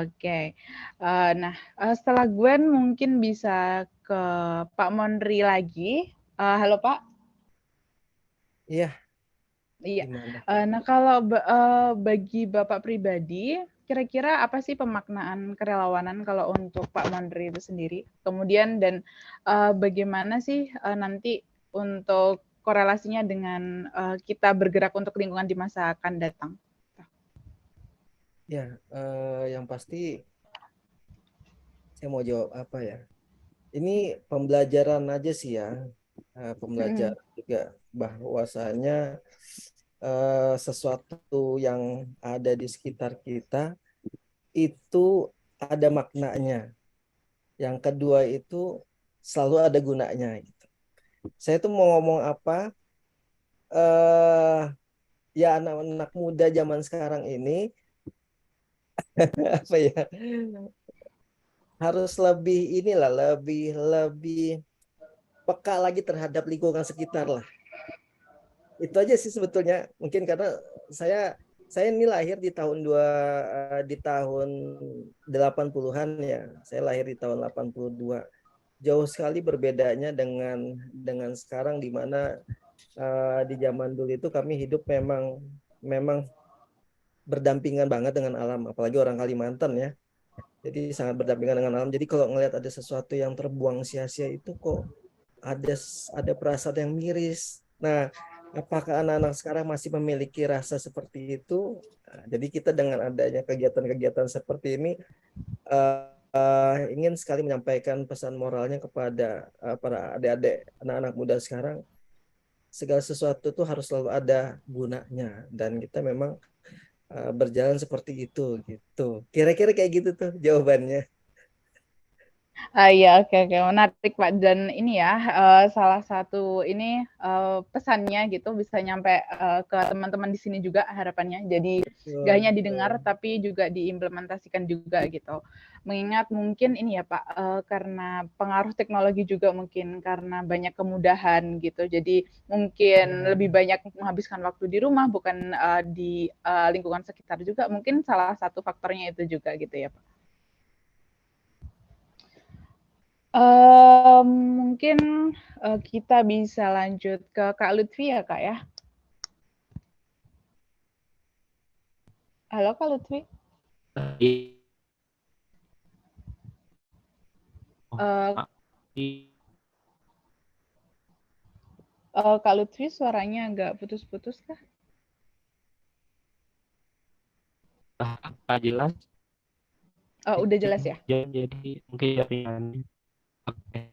Oke. Nah, setelah Gwen mungkin bisa ke Pak Mondri lagi. Halo, Pak. Iya. Iya. Gimana? Nah kalau bagi Bapak pribadi, kira-kira apa sih pemaknaan kerelawanan kalau untuk Pak Mondri itu sendiri? Kemudian dan, bagaimana sih, nanti untuk korelasinya dengan kita bergerak untuk lingkungan di masa akan datang. Ya, yang pasti saya mau jawab apa ya? Ini pembelajaran aja sih ya, pembelajaran juga bahwasanya sesuatu yang ada di sekitar kita itu ada maknanya. Yang kedua itu selalu ada gunanya gitu. Saya tuh mau ngomong apa? eh Ya anak-anak muda zaman sekarang ini apa ya? Harus lebih inilah, lebih lebih peka lagi terhadap lingkungan sekitar lah. Itu aja sih sebetulnya. Mungkin karena saya ini lahir di tahun di tahun 80-an ya. Saya lahir di tahun 82. Jauh sekali berbedanya dengan sekarang di mana di zaman dulu itu kami hidup memang memang berdampingan banget dengan alam, apalagi orang Kalimantan ya. Jadi sangat berdampingan dengan alam. Jadi kalau ngelihat ada sesuatu yang terbuang sia-sia itu kok ada perasaan yang miris. Nah, apakah anak-anak sekarang masih memiliki rasa seperti itu? Nah, jadi kita dengan adanya kegiatan-kegiatan seperti ini ingin sekali menyampaikan pesan moralnya kepada para adik-adik anak-anak muda sekarang. Segala sesuatu tuh harus selalu ada gunanya dan kita memang berjalan seperti itu gitu. Kira-kira kayak gitu tuh jawabannya. Iya, oke, oke, menarik Pak. Dan ini ya, salah satu ini pesannya gitu bisa nyampe ke teman-teman di sini juga harapannya. Jadi gak hanya didengar tapi juga diimplementasikan juga gitu. Mengingat mungkin ini ya Pak, karena pengaruh teknologi juga mungkin karena banyak kemudahan gitu. Jadi mungkin lebih banyak menghabiskan waktu di rumah bukan di lingkungan sekitar juga. Mungkin salah satu faktornya itu juga gitu ya Pak. Mungkin kita bisa lanjut ke Kak Lutfi ya, Kak ya. Halo Kak Lutfi. Kak Lutfi suaranya agak putus-putus kah? Apa jelas? Udah jelas ya? Jadi mungkin jaringannya. Oke.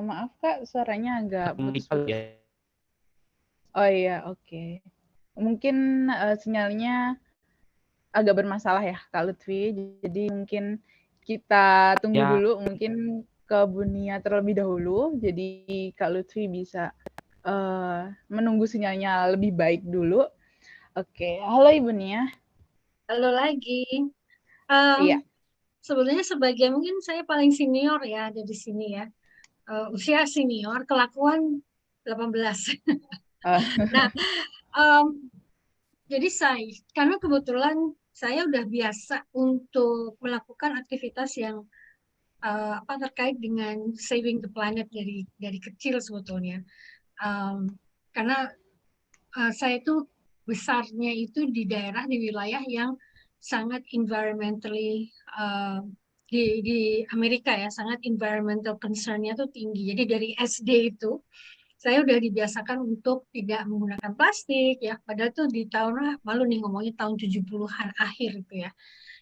Maaf Kak, suaranya agak Komunikasi putus-putus. ya. Oh iya, oke. Mungkin sinyalnya agak bermasalah ya Kak Lutfi. Jadi mungkin kita tunggu Ya. dulu, mungkin ke Bunia terlebih dahulu. Jadi Kak Lutfi bisa menunggu sinyalnya lebih baik dulu. Oke, halo Ibu Nia. Halo lagi. Iya. Sebenarnya sebagai mungkin saya paling senior ya ada di sini ya. Usia senior, kelakuan 18. Nah, jadi karena kebetulan saya udah biasa untuk melakukan aktivitas yang terkait dengan saving the planet dari kecil sebetulnya. Karena saya itu besarnya itu di daerah di wilayah yang sangat environmentally di Amerika ya sangat environmental concern-nya tuh tinggi. Jadi dari SD itu saya udah dibiasakan untuk tidak menggunakan plastik ya. Padahal tuh di tahun malu nih ngomongnya tahun 70-an akhir itu ya.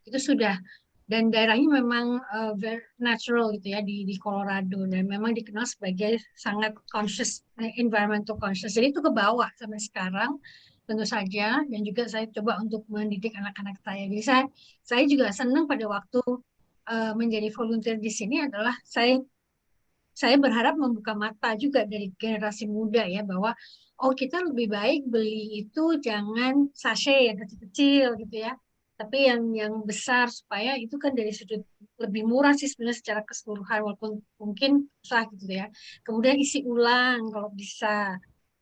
Itu sudah dan daerahnya memang very natural gitu ya di Colorado dan memang dikenal sebagai sangat conscious environmental conscious. Jadi itu ke bawah sampai sekarang tentu saja dan juga saya coba untuk mendidik anak-anak saya. Jadi saya juga senang pada waktu menjadi volunteer di sini adalah saya berharap membuka mata juga dari generasi muda ya bahwa oh kita lebih baik beli itu jangan sachet yang kecil-kecil gitu ya tapi yang besar supaya itu kan dari sudut lebih murah sih sebenarnya secara keseluruhan walaupun mungkin susah gitu ya kemudian isi ulang kalau bisa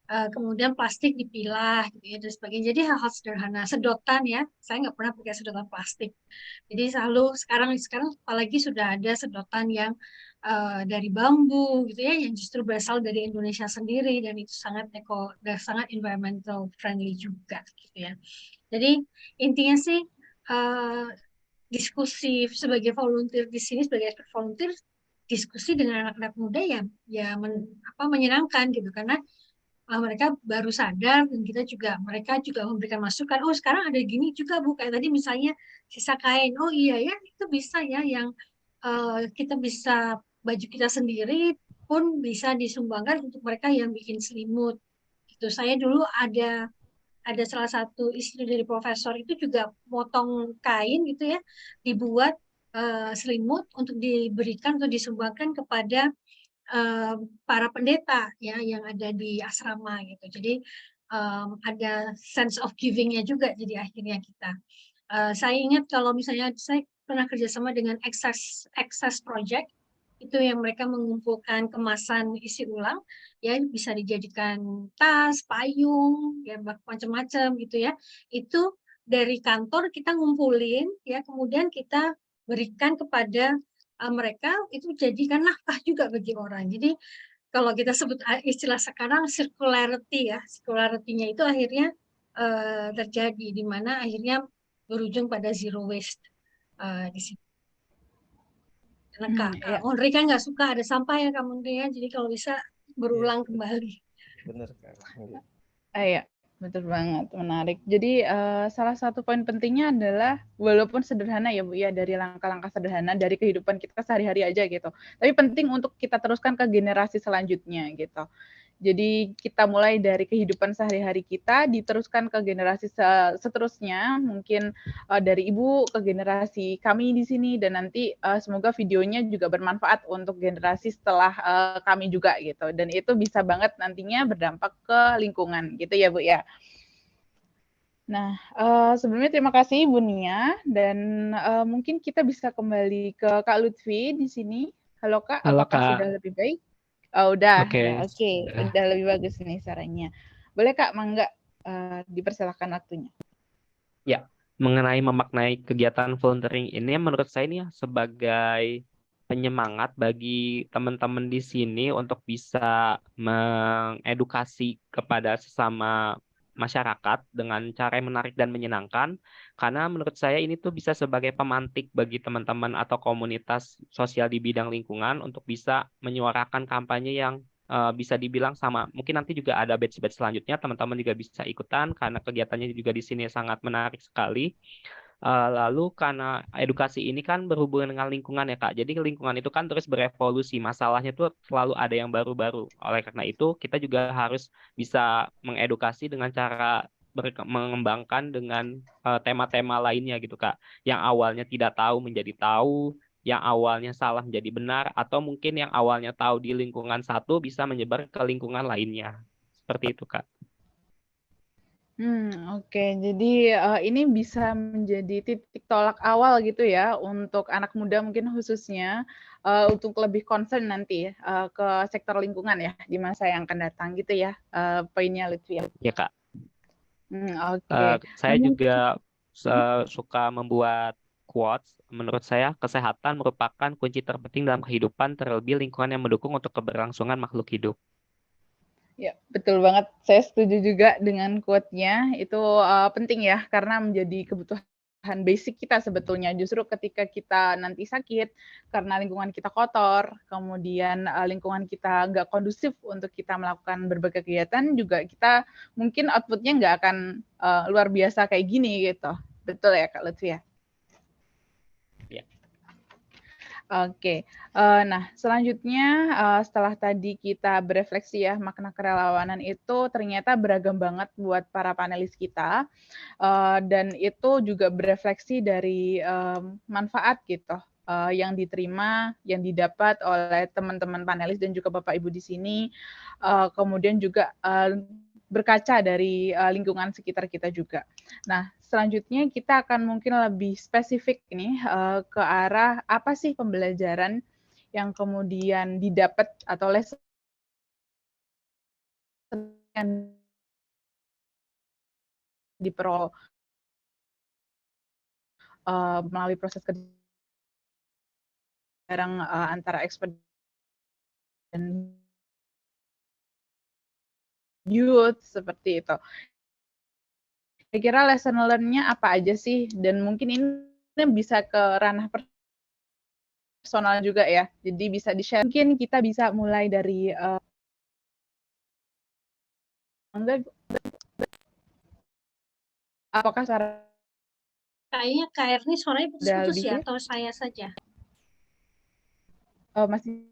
kemudian plastik dipilah gitu ya dan sebagainya jadi hal-hal sederhana sedotan ya saya nggak pernah pakai sedotan plastik jadi selalu sekarang apalagi sudah ada sedotan yang dari bambu gitu ya yang justru berasal dari Indonesia sendiri dan itu sangat dan sangat environmental friendly juga gitu ya. Jadi intinya sih diskusi sebagai volunteer di sini sebagai volunteer diskusi dengan anak-anak muda menyenangkan gitu, karena mereka baru sadar dan mereka juga memberikan masukan. Oh, sekarang ada gini juga Bu, kayak tadi misalnya sisa kain. Oh iya ya, itu bisa ya yang kita bisa baju kita sendiri pun bisa disumbangkan untuk mereka yang bikin selimut. Gitu. Saya dulu ada salah satu istri dari profesor itu juga potong kain gitu ya, dibuat selimut untuk diberikan atau disumbangkan kepada eh, para pendeta ya yang ada di asrama gitu. Jadi ada sense of giving-nya juga. Jadi akhirnya saya ingat kalau misalnya saya pernah kerjasama dengan Access Project, itu yang mereka mengumpulkan kemasan isi ulang ya, bisa dijadikan tas, payung, ya macam-macam gitu ya. Itu dari kantor kita ngumpulin ya, kemudian kita berikan kepada mereka, itu jadikan nafkah juga bagi orang. Jadi kalau kita sebut istilah sekarang circularity ya, circularity-nya itu akhirnya terjadi di mana akhirnya berujung pada zero waste di sini. Karena Kak Mondri kan nggak suka ada sampah ya Kak Mondri ya, jadi kalau bisa berulang kembali. Benar Kak. Iya, betul banget, menarik. Jadi salah satu poin pentingnya adalah walaupun sederhana ya Bu ya, dari langkah-langkah sederhana dari kehidupan kita sehari-hari aja gitu. Tapi penting untuk kita teruskan ke generasi selanjutnya gitu. Jadi kita mulai dari kehidupan sehari-hari kita diteruskan ke generasi seterusnya, mungkin dari Ibu ke generasi kami di sini, dan nanti semoga videonya juga bermanfaat untuk generasi setelah kami juga gitu. Dan itu bisa banget nantinya berdampak ke lingkungan gitu ya Bu ya. Nah, sebelumnya terima kasih Bu Nia, dan mungkin kita bisa kembali ke Kak Lutfi di sini. Halo Kak, Halo apakah Kak. sudah lebih baik? Oh, udah, Oke, oke, udah lebih bagus nih suaranya. Boleh Kak, mangga dipersilakan waktunya. Ya, mengenai memaknai kegiatan volunteering ini menurut saya ini ya sebagai penyemangat bagi teman-teman di sini untuk bisa mengedukasi kepada sesama masyarakat dengan cara yang menarik dan menyenangkan. Karena menurut saya ini tuh bisa sebagai pemantik bagi teman-teman atau komunitas sosial di bidang lingkungan untuk bisa menyuarakan kampanye yang bisa dibilang sama. Mungkin nanti juga ada batch-batch selanjutnya, teman-teman juga bisa ikutan karena kegiatannya juga di sini sangat menarik sekali. Lalu karena edukasi ini kan berhubungan dengan lingkungan ya Kak. Jadi lingkungan itu kan terus berevolusi. Masalahnya tuh selalu ada yang baru-baru. Oleh karena itu kita juga harus bisa mengedukasi dengan cara mengembangkan dengan tema-tema lainnya gitu Kak. Yang awalnya tidak tahu menjadi tahu, yang awalnya salah menjadi benar, atau mungkin yang awalnya tahu di lingkungan satu bisa menyebar ke lingkungan lainnya. Seperti itu Kak. Oke. Jadi ini bisa menjadi titik tolak awal gitu ya untuk anak muda mungkin khususnya untuk lebih concern nanti ke sektor lingkungan ya di masa yang akan datang gitu ya, poinnya Lutfi ya. Ya Kak. Oke. Saya juga suka membuat quotes. Menurut saya, kesehatan merupakan kunci terpenting dalam kehidupan, terlebih lingkungan yang mendukung untuk keberlangsungan makhluk hidup. Ya, betul banget. Saya setuju juga dengan quote-nya. Itu penting ya, karena menjadi kebutuhan basic kita sebetulnya. Justru ketika kita nanti sakit, karena lingkungan kita kotor, kemudian lingkungan kita nggak kondusif untuk kita melakukan berbagai kegiatan, juga kita mungkin output-nya nggak akan luar biasa kayak gini gitu. Betul ya, Kak Lutfi ya? Ya. Oke, nah selanjutnya setelah tadi kita berefleksi ya makna kerelawanan itu ternyata beragam banget buat para panelis kita, dan itu juga berefleksi dari manfaat gitu yang diterima, yang didapat oleh teman-teman panelis dan juga Bapak Ibu di sini, kemudian juga berkaca dari lingkungan sekitar kita juga. Nah, selanjutnya kita akan mungkin lebih spesifik nih ke arah apa sih pembelajaran yang kemudian didapat atau lesson yang diperoleh melalui proses kerja bareng antara expert dan youth seperti itu. Kira-kira lesson learn-nya apa aja sih? Dan mungkin ini bisa ke ranah personal juga ya. Jadi bisa di-share. Mungkin kita bisa mulai dari apakah suara Kayaknya Kak Erni suaranya udah putus-putus lebih ya, clear? atau saya saja? Masih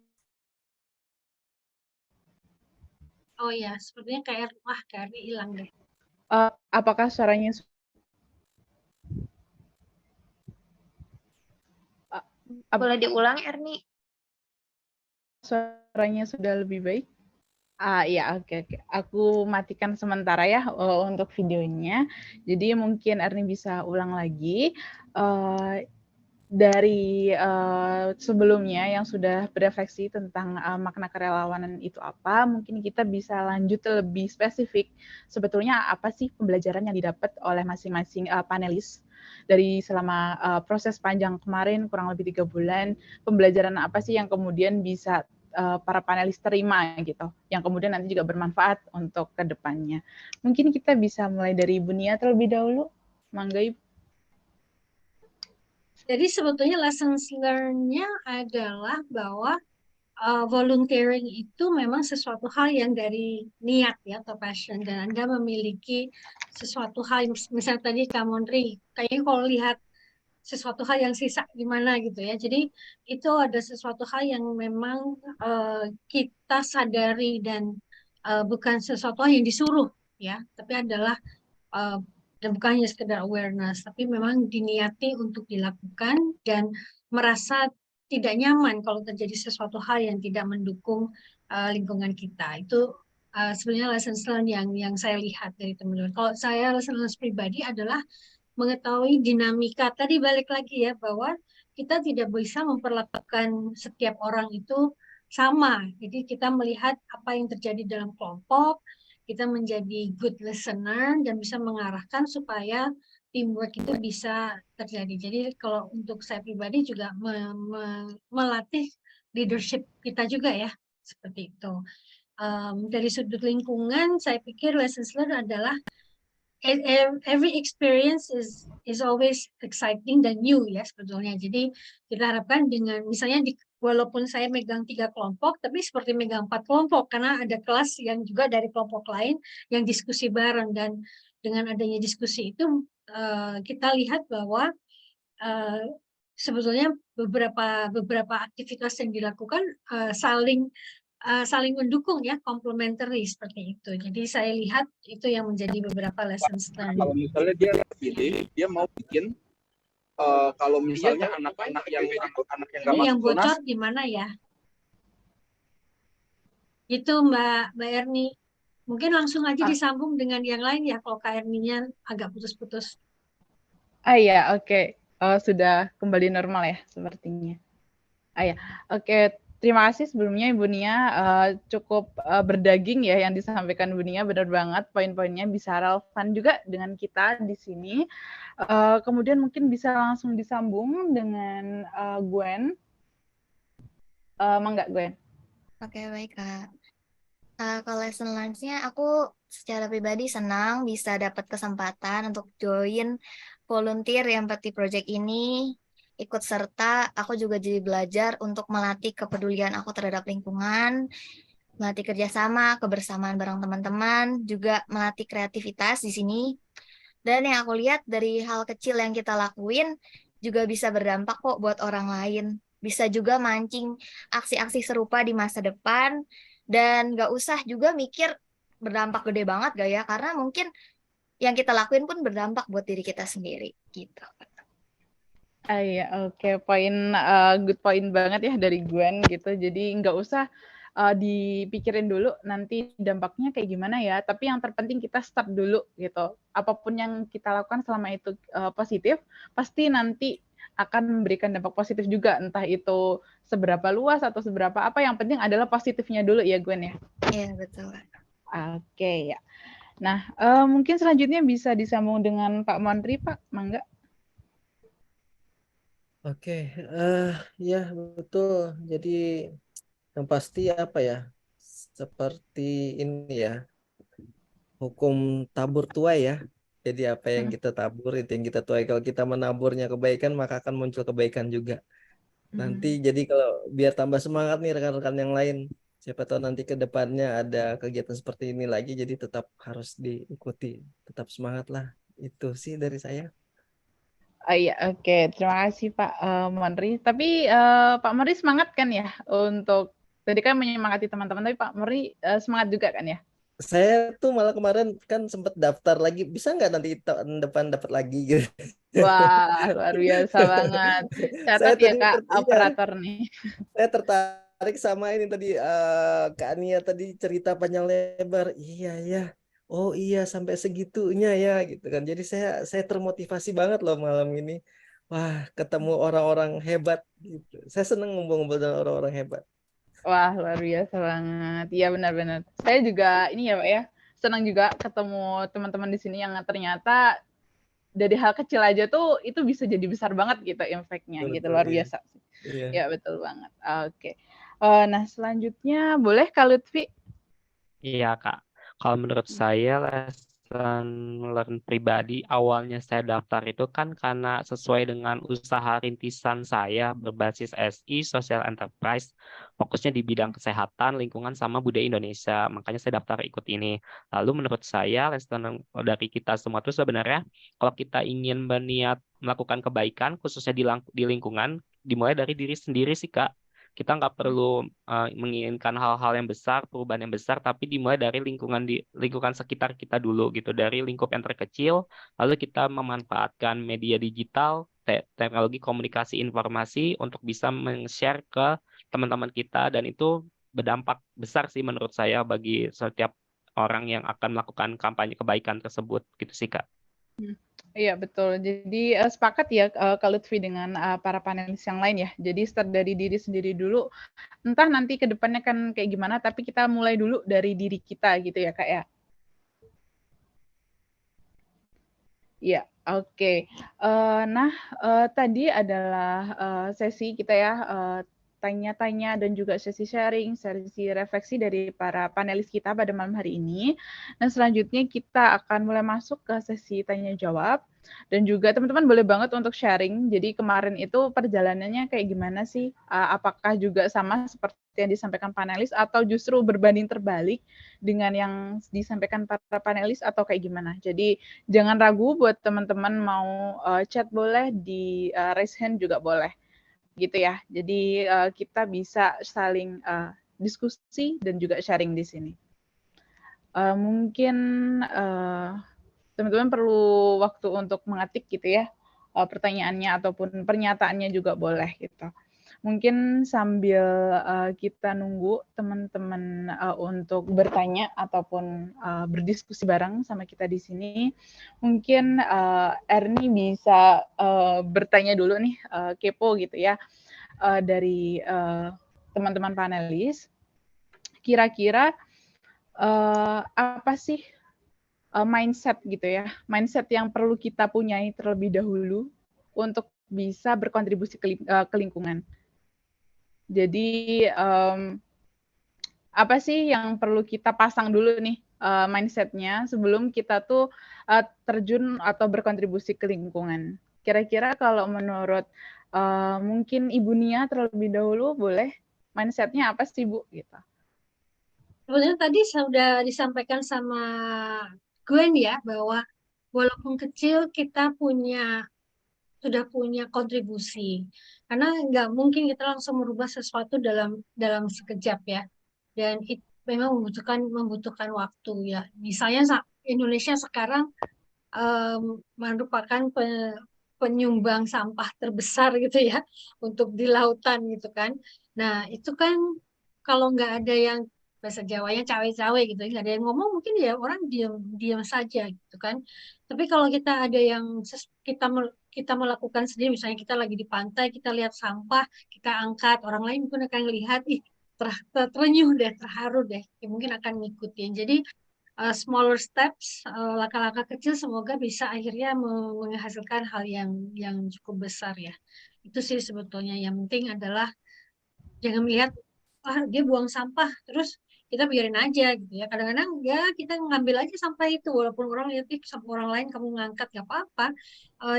Oh ya, sepertinya Kak Erni hilang deh. apakah suaranya Boleh diulang, Erni? suaranya sudah lebih baik? Iya, oke. Aku matikan sementara ya untuk videonya. Jadi mungkin Erni bisa ulang lagi dari sebelumnya yang sudah berefleksi tentang makna kerelawanan itu apa. Mungkin kita bisa lanjut lebih spesifik. Sebetulnya apa sih pembelajaran yang didapat oleh masing-masing panelis dari selama proses panjang kemarin kurang lebih 3 bulan. Pembelajaran apa sih yang kemudian bisa para panelis terima gitu, yang kemudian nanti juga bermanfaat untuk kedepannya. Mungkin kita bisa mulai dari Ibu Nia terlebih dahulu. Mangga Ibu. Jadi sebetulnya lessons learn-nya adalah bahwa volunteering itu memang sesuatu hal yang dari niat ya atau passion, dan Anda memiliki sesuatu hal, misalnya tadi Kak Mondri, kayaknya kalau lihat sesuatu hal yang sisa gimana gitu ya. Jadi itu ada sesuatu hal yang memang kita sadari dan bukan sesuatu hal yang disuruh ya, tapi adalah dan bukan hanya sekedar awareness, tapi memang diniati untuk dilakukan dan merasa tidak nyaman kalau terjadi sesuatu hal yang tidak mendukung lingkungan kita. Itu sebenarnya lesson learned yang saya lihat dari teman-teman. Kalau saya lesson learned pribadi adalah mengetahui dinamika. Tadi balik lagi ya, bahwa kita tidak bisa memperlakukan setiap orang itu sama. Jadi kita melihat apa yang terjadi dalam kelompok, kita menjadi good listener dan bisa mengarahkan supaya teamwork itu bisa terjadi. Jadi kalau untuk saya pribadi juga melatih leadership kita juga ya, seperti itu. Dari sudut lingkungan, saya pikir lessons learned adalah every experience is always exciting dan new ya sebetulnya. Jadi kita harapkan dengan misalnya walaupun saya megang 3 kelompok, tapi seperti megang 4 kelompok karena ada kelas yang juga dari kelompok lain yang diskusi bareng, dan dengan adanya diskusi itu kita lihat bahwa sebetulnya beberapa aktivitas yang dilakukan saling mendukung ya, complementary seperti itu. Jadi saya lihat itu yang menjadi beberapa lessons learned. Kalau misalnya dia pilih, dia mau bikin kalau misalnya anak-anak yang nggak masuk yang bocor Tunas, gimana ya? Itu Mbak Erni. Mungkin langsung aja disambung dengan yang lain ya, kalau Kak Erninya agak putus-putus. Iya, oke. Sudah kembali normal ya sepertinya. Ya, oke. Terima kasih sebelumnya Ibu Nia, cukup berdaging ya yang disampaikan Ibu Nia, benar banget poin-poinnya bisa relevan juga dengan kita di sini. Kemudian mungkin bisa langsung disambung dengan Gwen. Mangga Gwen. Oke, baik Kak. Kalau lesson learned-nya aku secara pribadi senang bisa dapat kesempatan untuk join volunteer empathy project ini, ikut serta. Aku juga jadi belajar untuk melatih kepedulian aku terhadap lingkungan, melatih kerjasama, kebersamaan bareng teman-teman, juga melatih kreativitas di sini. Dan yang aku lihat dari hal kecil yang kita lakuin juga bisa berdampak kok buat orang lain. Bisa juga mancing aksi-aksi serupa di masa depan, dan gak usah juga mikir berdampak gede banget gak ya, karena mungkin yang kita lakuin pun berdampak buat diri kita sendiri gitu. Iya, oke. Good point banget ya dari Gwen gitu. Jadi nggak usah dipikirin dulu nanti dampaknya kayak gimana ya. Tapi yang terpenting kita start dulu gitu. Apapun yang kita lakukan selama itu positif, pasti nanti akan memberikan dampak positif juga. Entah itu seberapa luas atau seberapa apa. Yang penting adalah positifnya dulu ya Gwen ya. Iya, betul. Oke ya. Nah, mungkin selanjutnya bisa disambung dengan Pak Mondri, Pak. Mangga. Oke, ya betul. Jadi yang pasti apa ya? Seperti ini ya, hukum tabur tuai ya. Jadi apa yang kita tabur itu yang kita tuai. Kalau kita menaburnya kebaikan, maka akan muncul kebaikan juga. Nanti jadi kalau biar tambah semangat nih rekan-rekan yang lain. Siapa tahu nanti ke depannya ada kegiatan seperti ini lagi, jadi tetap harus diikuti. Tetap semangat lah. Itu sih dari saya. Iya, oke. Terima kasih Pak Monri. Tapi Pak Monri semangat kan ya untuk tadi kan menyemangati teman-teman, tapi Pak Monri semangat juga kan ya? Saya tuh malah kemarin kan sempat daftar lagi. Bisa nggak nanti tahun depan dapat lagi gitu. Wah, luar biasa banget. Saya Catat ya tadi Kak, iya, operator nih. saya tertarik sama ini tadi Kak Ania tadi cerita panjang lebar. Iya ya. Oh iya sampai segitunya ya gitu kan. Jadi saya termotivasi banget loh malam ini. Wah, ketemu orang-orang hebat gitu. Saya seneng ngumpul-ngumpul dengan orang-orang hebat. Wah, luar biasa banget. Iya benar-benar. Saya juga ini ya Pak ya, senang juga ketemu teman-teman di sini yang ternyata dari hal kecil aja tuh itu bisa jadi besar banget gitu impact-nya Betul, gitu, betul, luar iya. biasa. Iya. Ya betul banget. Oke. Nah selanjutnya boleh Kak Lutfi? Iya, Kak. Kalau menurut saya lesson learn pribadi awalnya saya daftar itu kan karena sesuai dengan usaha rintisan saya berbasis SI, Social Enterprise, fokusnya di bidang kesehatan, lingkungan, sama budaya Indonesia. Makanya saya daftar ikut ini. Lalu menurut saya lesson dari kita semua itu sebenarnya kalau kita ingin berniat melakukan kebaikan, khususnya di lingkungan, dimulai dari diri sendiri sih, Kak. Kita nggak perlu menginginkan hal-hal yang besar, perubahan yang besar, tapi dimulai dari lingkungan sekitar kita dulu gitu, dari lingkup yang terkecil, lalu kita memanfaatkan media digital, teknologi komunikasi informasi untuk bisa men-share ke teman-teman kita, dan itu berdampak besar sih menurut saya bagi setiap orang yang akan melakukan kampanye kebaikan tersebut gitu sih, Kak. Iya betul. Jadi sepakat ya Kak Lutfi dengan para panelis yang lain ya. Jadi start dari diri sendiri dulu. Entah nanti ke depannya kan kayak gimana, tapi kita mulai dulu dari diri kita gitu ya Kak ya. Iya, oke. Nah, tadi adalah sesi kita ya, tanya-tanya dan juga sesi sharing, sesi refleksi dari para panelis kita pada malam hari ini. Dan selanjutnya kita akan mulai masuk ke sesi tanya-jawab. Dan juga teman-teman boleh banget untuk sharing. Jadi kemarin itu perjalanannya kayak gimana sih? Apakah juga sama seperti yang disampaikan panelis atau justru berbanding terbalik dengan yang disampaikan para panelis atau kayak gimana? Jadi jangan ragu buat teman-teman mau chat boleh, di raise hand juga boleh gitu ya. Jadi kita bisa saling diskusi dan juga sharing di sini. Mungkin teman-teman perlu waktu untuk mengetik gitu ya, pertanyaannya ataupun pernyataannya juga boleh gitu. Mungkin sambil kita nunggu teman-teman untuk bertanya ataupun berdiskusi bareng sama kita di sini, mungkin Erni bisa bertanya dulu nih, kepo gitu ya, dari teman-teman panelis. Kira-kira apa sih mindset gitu ya, mindset yang perlu kita punyai terlebih dahulu untuk bisa berkontribusi ke lingkungan. Jadi apa sih yang perlu kita pasang dulu nih mindset-nya sebelum kita tuh terjun atau berkontribusi ke lingkungan. Kira-kira kalau menurut mungkin Ibu Nia terlebih dahulu boleh, mindset-nya apa sih Bu? Gitu. Sebenarnya tadi sudah disampaikan sama Gwen ya, bahwa walaupun kecil kita sudah punya kontribusi. Karena nggak mungkin kita langsung merubah sesuatu dalam sekejap ya. Dan memang membutuhkan waktu ya. Misalnya Indonesia sekarang merupakan penyumbang sampah terbesar gitu ya untuk di lautan gitu kan. Nah itu kan kalau nggak ada yang bahasa Jawanya cawe-cawe gitu, nggak ada yang ngomong mungkin ya orang diam saja gitu kan. Tapi kalau kita ada yang kita melakukan sendiri, misalnya kita lagi di pantai, kita lihat sampah, kita angkat, orang lain pun akan melihat, ih terenyuh deh, terharu deh, ya, mungkin akan ngikutin. Jadi smaller steps, langkah-langkah kecil semoga bisa akhirnya menghasilkan hal yang cukup besar ya. Itu sih sebetulnya yang penting adalah jangan melihat dia buang sampah terus kita biarin aja gitu ya. Kadang-kadang ya kita ngambil aja sampah itu walaupun orang lihat sampah orang lain kamu ngangkat gak apa-apa.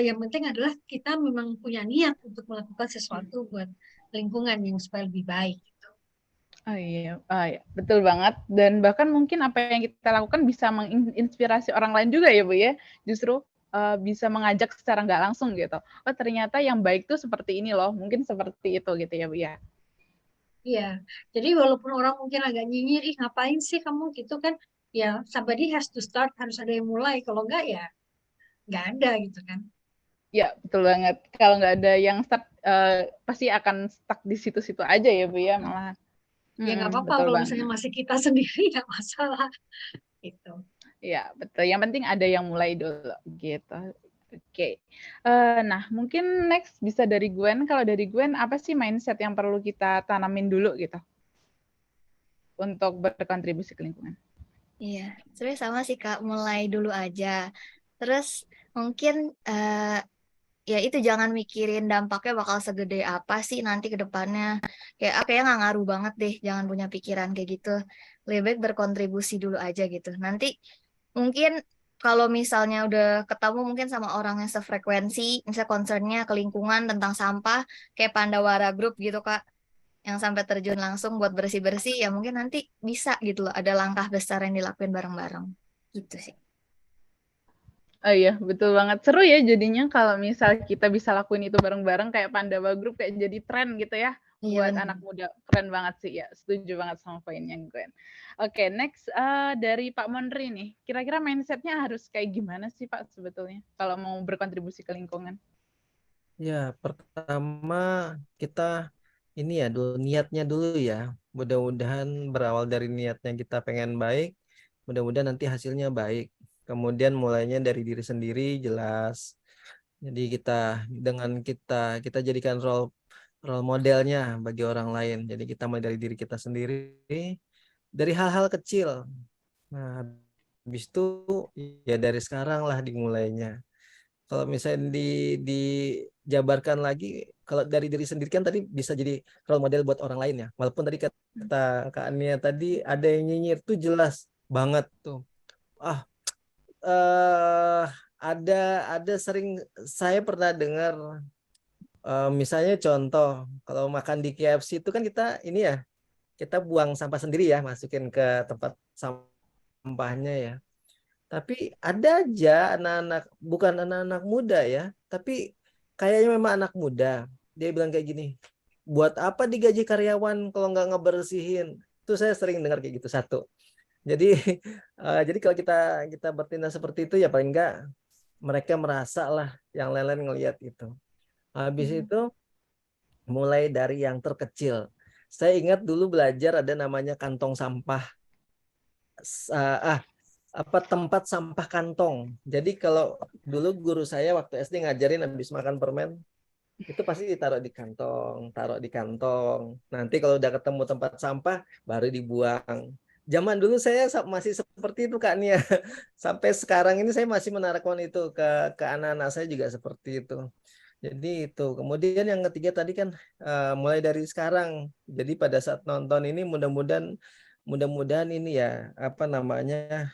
Yang penting adalah kita memang punya niat untuk melakukan sesuatu buat lingkungan yang supaya lebih baik. Oh iya, betul banget. Dan bahkan mungkin apa yang kita lakukan bisa menginspirasi orang lain juga ya Bu ya. Justru bisa mengajak secara nggak langsung gitu. Oh ternyata yang baik tuh seperti ini loh. Mungkin seperti itu gitu ya Bu ya. Iya, jadi walaupun orang mungkin agak nyinyir, ih ngapain sih kamu gitu kan, ya somebody has to start, harus ada yang mulai, kalau enggak ya nggak ada gitu kan. Ya betul banget. Kalau nggak ada yang start, pasti akan stuck di situ-situ aja ya Bu ya malah. Ya nggak apa-apa Betul kalau banget. misalnya masih kita sendiri nggak masalah gitu. Ya betul. Yang penting ada yang mulai dulu gitu. Oke. Nah mungkin next bisa dari Gwen. Kalau dari Gwen apa sih mindset yang perlu kita tanamin dulu gitu untuk berkontribusi ke lingkungan? Iya, sebenarnya sama sih Kak, mulai dulu aja. Terus mungkin ya itu jangan mikirin dampaknya bakal segede apa sih nanti ke depannya. Kayaknya nggak ngaruh banget deh, jangan punya pikiran kayak gitu. Lebih baik berkontribusi dulu aja gitu. Nanti mungkin kalau misalnya udah ketemu mungkin sama orang yang sefrekuensi, misalnya concernnya ke lingkungan tentang sampah, kayak Pandawara Group gitu Kak, yang sampai terjun langsung buat bersih-bersih, ya mungkin nanti bisa gitu loh, ada langkah besar yang dilakuin bareng-bareng. Gitu sih. Oh iya, betul banget. Seru ya jadinya kalau misal kita bisa lakuin itu bareng-bareng kayak Pandawa Group kayak jadi tren gitu ya Iya buat benar. anak muda. Keren banget sih ya. Setuju banget sama poinnya Gwen. Oke, next dari Pak Monri nih. Kira-kira mindset-nya harus kayak gimana sih Pak sebetulnya kalau mau berkontribusi ke lingkungan? Ya, pertama kita ini ya dulu niatnya dulu ya. Mudah-mudahan berawal dari niatnya kita pengen baik, mudah-mudahan nanti hasilnya baik. Kemudian mulainya dari diri sendiri jelas. Jadi kita jadikan role modelnya bagi orang lain. Jadi kita mulai dari diri kita sendiri, dari hal-hal kecil. Nah, habis itu ya dari sekarang lah dimulainya. Kalau misalnya dijabarkan lagi, kalau dari diri sendiri kan tadi bisa jadi role model buat orang lain ya. Walaupun tadi kata Kak Ania tadi ada yang nyinyir tuh jelas banget tuh. Ah, eh ada sering saya pernah dengar misalnya contoh kalau makan di KFC itu kan kita ini ya kita buang sampah sendiri ya masukin ke tempat sampahnya ya. Tapi ada aja anak-anak, bukan anak-anak muda ya, tapi kayaknya memang anak muda. Dia bilang kayak gini, buat apa digaji karyawan kalau nggak ngebersihin? Itu saya sering dengar kayak gitu satu. Jadi jadi kalau kita bertindak seperti itu ya paling nggak mereka merasa lah yang lain-lain ngelihat itu. Habis itu mulai dari yang terkecil. Saya ingat dulu belajar ada namanya kantong sampah. Apa tempat sampah kantong. Jadi kalau dulu guru saya waktu SD ngajarin habis makan permen itu pasti ditaruh di kantong, taruh di kantong. Nanti kalau udah ketemu tempat sampah baru dibuang. Zaman dulu saya masih seperti itu Kak Nia. Sampai sekarang ini saya masih menerapkan itu ke anak-anak saya juga seperti itu. Jadi itu. Kemudian yang ketiga tadi kan mulai dari sekarang. Jadi pada saat nonton ini mudah-mudahan ini ya apa namanya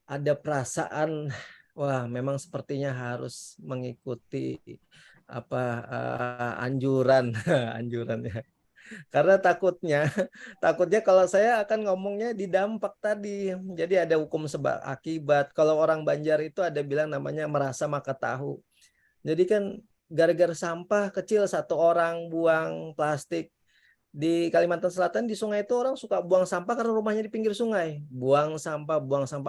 ada perasaan wah memang sepertinya harus mengikuti apa anjuran anjurannya karena takutnya kalau saya akan ngomongnya di dampak tadi jadi ada hukum sebab akibat kalau orang Banjar itu ada bilang namanya merasa maka tahu jadi kan gara-gara sampah kecil satu orang buang plastik di Kalimantan Selatan di sungai itu orang suka buang sampah karena rumahnya di pinggir sungai. Buang sampah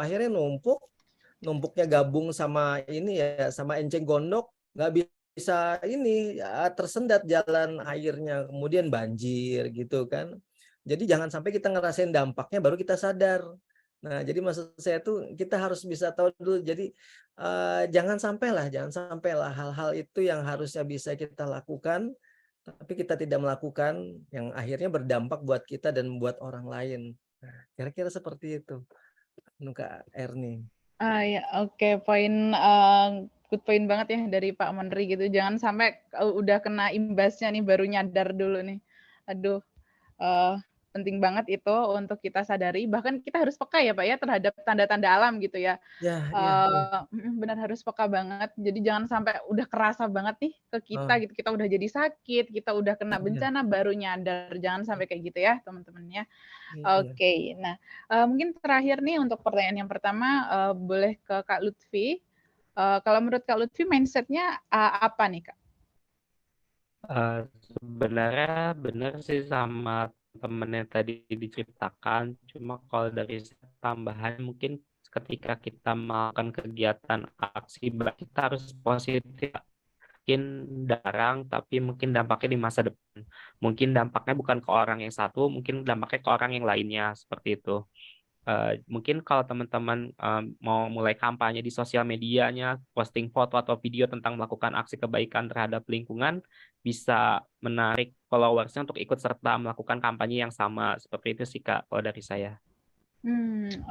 akhirnya numpuknya gabung sama ini ya sama enceng gondok nggak bisa ini ya, tersendat jalan airnya kemudian banjir gitu kan. Jadi jangan sampai kita ngerasain dampaknya baru kita sadar. Nah, jadi maksud saya tuh kita harus bisa tahu dulu. Jadi jangan sampailah hal-hal itu yang harusnya bisa kita lakukan tapi kita tidak melakukan yang akhirnya berdampak buat kita dan buat orang lain. Nah, kira-kira seperti itu. Kak Erni. Ya, oke, good point banget ya dari Pak Menteri gitu. Jangan sampai udah kena imbasnya nih baru nyadar dulu nih. Aduh, penting banget itu untuk kita sadari, bahkan kita harus peka ya Pak ya terhadap tanda-tanda alam gitu ya. Ya, ya. Benar harus peka banget. Jadi jangan sampai udah kerasa banget nih ke kita Oh, gitu, kita udah jadi sakit, kita udah kena iya, bencana baru nyadar. Jangan sampai kayak gitu ya teman-teman ya. iya. Oke, nah mungkin terakhir nih untuk pertanyaan yang pertama boleh ke Kak Lutfi. Kalau menurut Kak Lutfi mindset-nya apa nih Kak? Sebenarnya benar sih sama temen yang tadi diceritakan, cuma kalau dari tambahan mungkin ketika kita melakukan kegiatan aksi kita harus positif. Mungkin jarang, tapi mungkin dampaknya di masa depan. Mungkin dampaknya bukan ke orang yang satu, mungkin dampaknya ke orang yang lainnya, seperti itu. Mungkin kalau teman-teman mau mulai kampanye di sosial medianya, posting foto atau video tentang melakukan aksi kebaikan terhadap lingkungan, bisa menarik followersnya untuk ikut serta melakukan kampanye yang sama. Seperti itu sih Kak, kalau dari saya.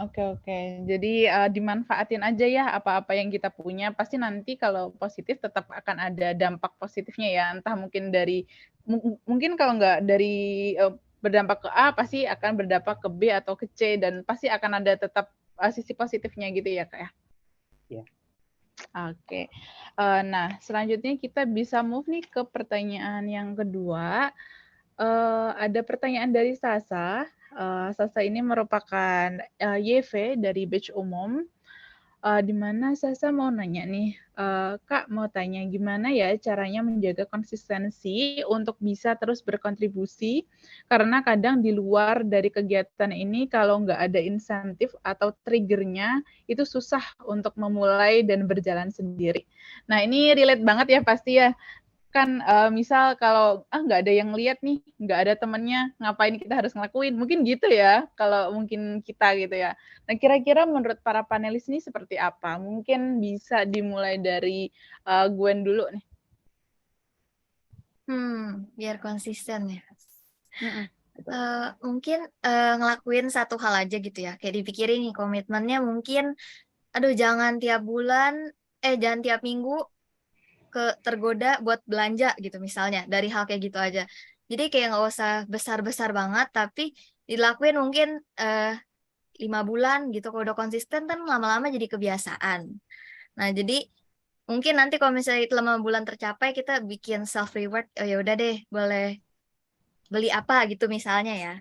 Oke. Jadi dimanfaatin aja ya apa-apa yang kita punya. Pasti nanti kalau positif tetap akan ada dampak positifnya ya. Entah mungkin dari mungkin kalau nggak dari berdampak ke A, pasti akan berdampak ke B atau ke C dan pasti akan ada tetap sisi positifnya gitu ya Kak ya. Iya. Oke. Nah, selanjutnya kita bisa move nih ke pertanyaan yang kedua. Ada pertanyaan dari Sasa. Sasa ini merupakan YV dari batch umum. Di mana Sasa mau nanya nih, Kak mau tanya gimana ya caranya menjaga konsistensi untuk bisa terus berkontribusi, karena kadang di luar dari kegiatan ini kalau nggak ada insentif atau triggernya itu susah untuk memulai dan berjalan sendiri. Nah ini relate banget ya pasti ya. Kan misal kalau nggak ada yang lihat nih, nggak ada temennya, ngapain kita harus ngelakuin, mungkin gitu ya kalau mungkin kita gitu ya. Nah kira-kira menurut para panelis ini seperti apa? Mungkin bisa dimulai dari Gwen dulu nih. Biar konsisten ya. Mm-mm. Mungkin ngelakuin satu hal aja gitu ya, kayak dipikirin nih komitmennya mungkin, aduh jangan tiap bulan, jangan tiap minggu tergoda buat belanja gitu misalnya, dari hal kayak gitu aja. Jadi kayak nggak usah besar-besar banget, tapi dilakuin mungkin 5 bulan gitu, kalau udah konsisten kan lama-lama jadi kebiasaan. Nah jadi mungkin nanti kalau misalnya itu 5 bulan tercapai, kita bikin self reward, oh ya udah deh boleh beli apa gitu misalnya ya.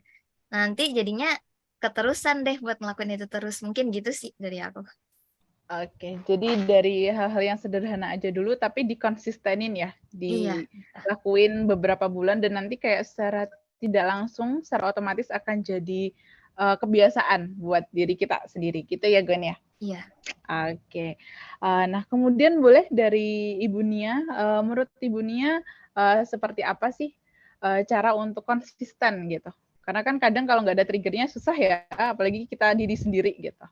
Nanti jadinya keterusan deh buat ngelakuin itu terus. Mungkin gitu sih dari aku. Oke, jadi dari hal-hal yang sederhana aja dulu, tapi dikonsistenin ya, Iya. dilakuin beberapa bulan dan nanti kayak secara tidak langsung, secara otomatis akan jadi kebiasaan buat diri kita sendiri, gitu ya Gwen ya? Iya. Oke. Nah kemudian boleh dari Ibu Nia, menurut Ibu Nia seperti apa sih cara untuk konsisten gitu? Karena kan kadang kalau nggak ada triggernya susah ya, apalagi kita diri sendiri gitu.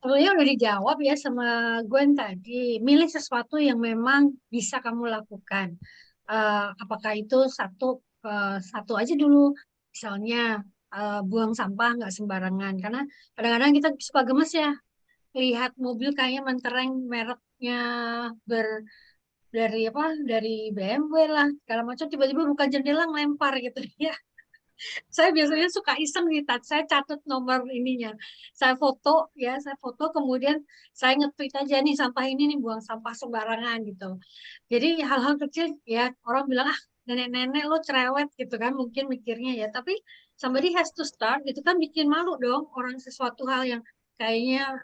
Sebenarnya udah dijawab ya sama Gwen tadi. Milih sesuatu yang memang bisa kamu lakukan. Apakah itu satu aja dulu, misalnya buang sampah nggak sembarangan. Karena kadang-kadang kita suka gemes ya, lihat mobil kayaknya mentereng mereknya dari BMW lah, segala macam tiba-tiba buka jendela ngelempar gitu ya. Saya biasanya suka iseng nih, saya catat nomor ininya, saya foto kemudian saya nge-tweet aja nih sampah ini nih buang sampah sembarangan gitu. Jadi hal-hal kecil ya, orang bilang nenek-nenek lo cerewet gitu kan mungkin mikirnya ya, tapi somebody has to start gitu kan, bikin malu dong orang sesuatu hal yang kayaknya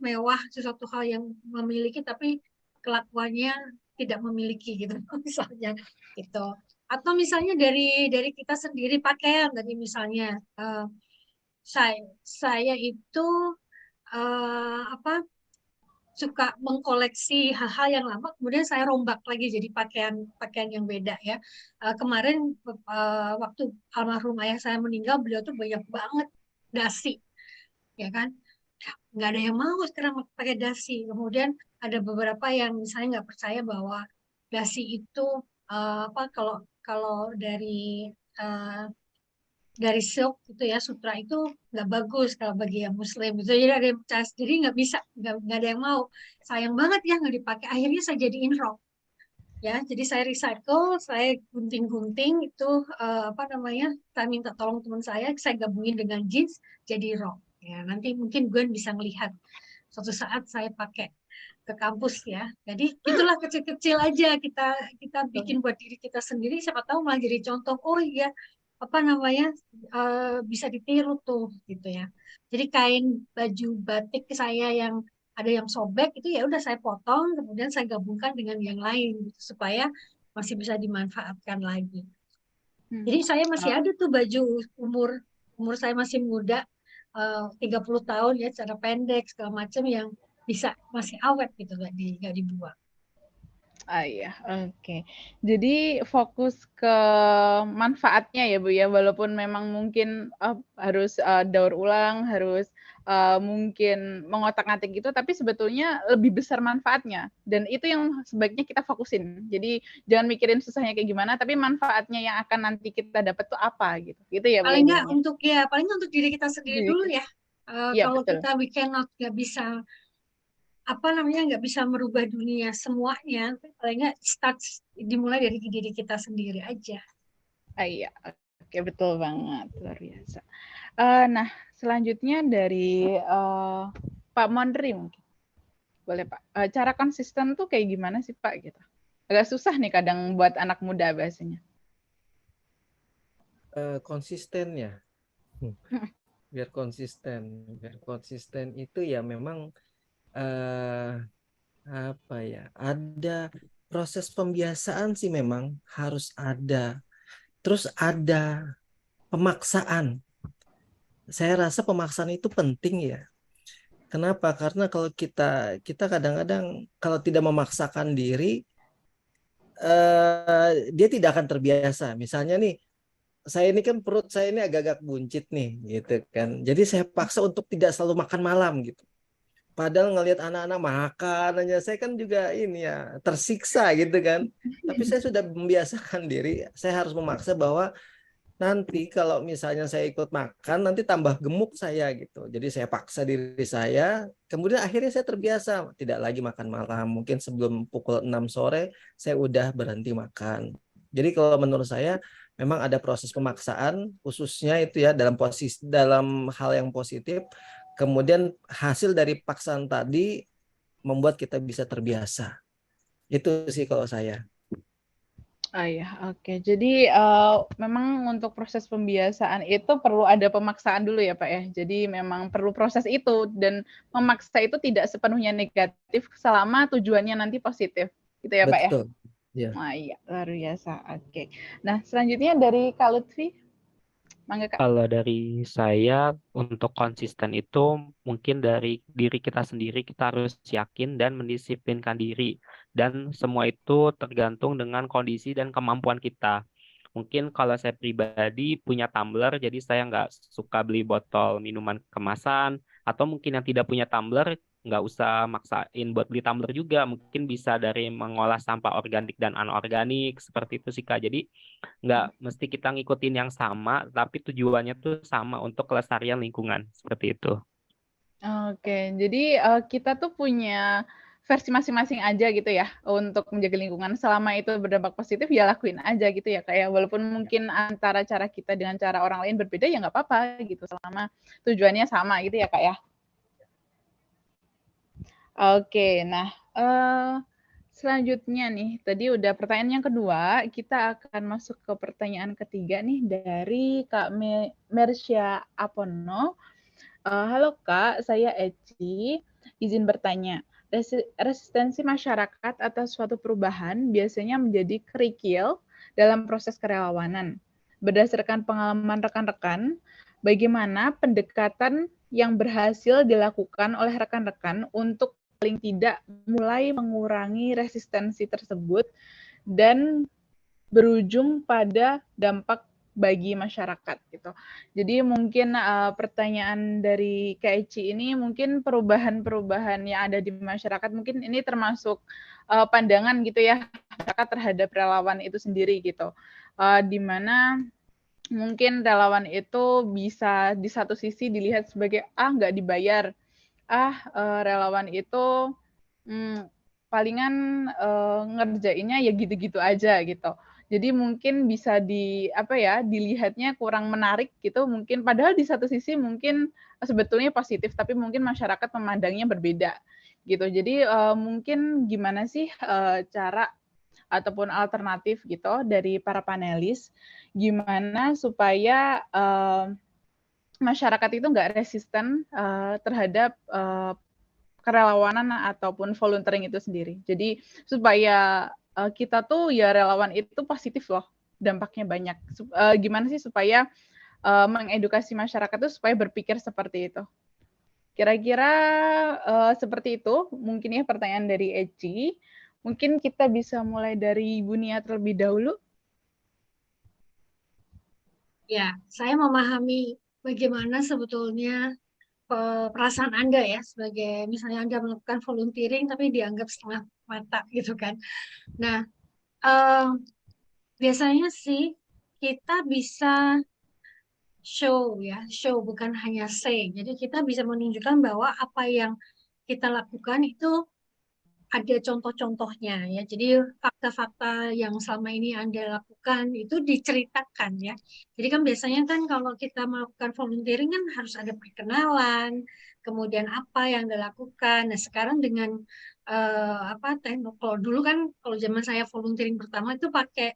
mewah, sesuatu hal yang memiliki tapi kelakuannya tidak memiliki gitu misalnya gitu. Atau misalnya dari kita sendiri, pakaian tadi misalnya, saya itu suka mengkoleksi hal-hal yang lama kemudian saya rombak lagi jadi pakaian yang beda ya. Kemarin waktu almarhum ayah saya meninggal, beliau tuh banyak banget dasi ya kan, nggak ada yang mau sekarang pakai dasi. Kemudian ada beberapa yang misalnya nggak percaya bahwa dasi itu kalau kalau dari silk itu ya, sutra itu nggak bagus kalau bagi yang muslim itu. Jadi ada yang percaya, jadi nggak bisa, nggak ada yang mau. Sayang banget ya nggak dipakai. Akhirnya saya jadiin rok. ya. Jadi saya recycle, saya gunting-gunting itu saya minta tolong teman saya gabungin dengan jeans jadi rok. Ya, nanti mungkin Gwen bisa melihat suatu saat saya pakai ke kampus ya. Jadi itulah kecil-kecil aja kita bikin buat diri kita sendiri. Siapa tahu malah jadi contoh. Oh iya, bisa ditiru tuh gitu ya. Jadi kain baju batik saya yang ada yang sobek itu ya udah saya potong, kemudian saya gabungkan dengan yang lain gitu, supaya masih bisa dimanfaatkan lagi. Jadi saya masih ada tuh baju umur saya masih muda, 30 tahun ya, cara pendek segala macam yang bisa masih awet gitu, nggak dibuang. Iya, oke. Jadi fokus ke manfaatnya ya Bu ya, walaupun memang mungkin harus daur ulang, harus mungkin mengotak-atik gitu, tapi sebetulnya lebih besar manfaatnya. Dan itu yang sebaiknya kita fokusin. Jadi jangan mikirin susahnya kayak gimana, tapi manfaatnya yang akan nanti kita dapat tuh apa gitu. Gitu ya Bu Paling ya. paling nggak untuk diri kita sendiri dulu ya. Iya, Kalau betul. kita nggak bisa nggak bisa merubah dunia semuanya, paling nggak dimulai dari diri kita sendiri aja. Iya, oke, betul banget, luar biasa. Nah, selanjutnya dari Pak Mondri mungkin, boleh Pak. Cara konsisten tuh kayak gimana sih Pak gitu? Agak susah nih kadang buat anak muda bahasanya. Konsisten ya. Biar konsisten itu ya memang apa ya, ada proses pembiasaan sih, memang harus ada, terus ada pemaksaan. Saya rasa pemaksaan itu penting ya. Kenapa? Karena kalau kita kadang-kadang kalau tidak memaksakan diri, dia tidak akan terbiasa. Misalnya nih, saya ini kan perut saya ini agak-agak buncit nih, gitu kan. Jadi saya paksa untuk tidak selalu makan malam gitu. Padahal ngelihat anak-anak makan aja, saya kan juga ini ya tersiksa gitu kan. Tapi saya sudah membiasakan diri, saya harus memaksa bahwa nanti kalau misalnya saya ikut makan, nanti tambah gemuk saya gitu. Jadi saya paksa diri saya, kemudian akhirnya saya terbiasa tidak lagi makan malam. Mungkin sebelum pukul 6 sore, saya udah berhenti makan. Jadi kalau menurut saya, memang ada proses pemaksaan, khususnya itu ya dalam hal yang positif. Kemudian hasil dari paksaan tadi membuat kita bisa terbiasa. Itu sih kalau saya. Oh iya, oke. Jadi memang untuk proses pembiasaan itu perlu ada pemaksaan dulu ya Pak ya. Jadi memang perlu proses itu, dan memaksa itu tidak sepenuhnya negatif selama tujuannya nanti positif. Gitu ya Pak ya? Betul. Ya. Wah iya, luar biasa. Oke. Nah, selanjutnya dari Kak Lutfi. Mangga Kak. Kalau dari saya, untuk konsisten itu mungkin dari diri kita sendiri, kita harus yakin dan mendisiplinkan diri. Dan semua itu tergantung dengan kondisi dan kemampuan kita. Mungkin kalau saya pribadi punya tumbler, jadi saya nggak suka beli botol minuman kemasan. Atau mungkin yang tidak punya tumbler, nggak usah maksain buat beli tumbler juga. Mungkin bisa dari mengolah sampah organik dan anorganik, seperti itu sih Kak. Jadi nggak mesti kita ngikutin yang sama, tapi tujuannya tuh sama untuk kelestarian lingkungan, seperti itu. Oke, jadi kita tuh punya versi masing-masing aja gitu ya untuk menjaga lingkungan. Selama itu berdampak positif ya lakuin aja gitu ya Kak ya. Walaupun mungkin antara cara kita dengan cara orang lain berbeda ya nggak apa-apa gitu, selama tujuannya sama gitu ya Kak ya. Oke, nah selanjutnya nih, tadi udah pertanyaan yang kedua, kita akan masuk ke pertanyaan ketiga nih dari Kak Mersya Apono. Halo Kak, saya Eci. Izin bertanya, resistensi masyarakat atas suatu perubahan biasanya menjadi kerikil dalam proses kerelawanan. Berdasarkan pengalaman rekan-rekan, bagaimana pendekatan yang berhasil dilakukan oleh rekan-rekan untuk paling tidak mulai mengurangi resistensi tersebut dan berujung pada dampak bagi masyarakat gitu. Jadi mungkin pertanyaan dari Kak Eci ini mungkin perubahan-perubahan yang ada di masyarakat, mungkin ini termasuk pandangan gitu ya masyarakat terhadap relawan itu sendiri gitu. Di mana mungkin relawan itu bisa di satu sisi dilihat sebagai nggak dibayar, relawan itu palingan ngerjainnya ya gitu-gitu aja gitu. Jadi mungkin bisa dilihatnya kurang menarik gitu mungkin, padahal di satu sisi mungkin sebetulnya positif, tapi mungkin masyarakat memandangnya berbeda gitu. Jadi mungkin gimana sih cara ataupun alternatif gitu dari para panelis, gimana supaya masyarakat itu nggak resisten terhadap kerelawanan ataupun volunteering itu sendiri. Jadi supaya kita tuh ya relawan itu positif loh, dampaknya banyak. Gimana sih supaya mengedukasi masyarakat itu supaya berpikir seperti itu. Kira-kira seperti itu mungkin ya pertanyaan dari Eci. Mungkin kita bisa mulai dari Ibu Nia terlebih dahulu. Ya, saya memahami bagaimana sebetulnya perasaan Anda ya, sebagai misalnya Anda melakukan volunteering tapi dianggap setengah mata gitu kan. Nah, biasanya sih kita bisa show bukan hanya say. Jadi kita bisa menunjukkan bahwa apa yang kita lakukan itu ada contoh-contohnya ya. Jadi fakta-fakta yang selama ini Anda lakukan itu diceritakan ya. Jadi kan biasanya kan kalau kita melakukan volunteering kan harus ada perkenalan, kemudian apa yang Anda lakukan. Nah, sekarang dengan teknologi, kalau dulu kan kalau zaman saya volunteering pertama itu pakai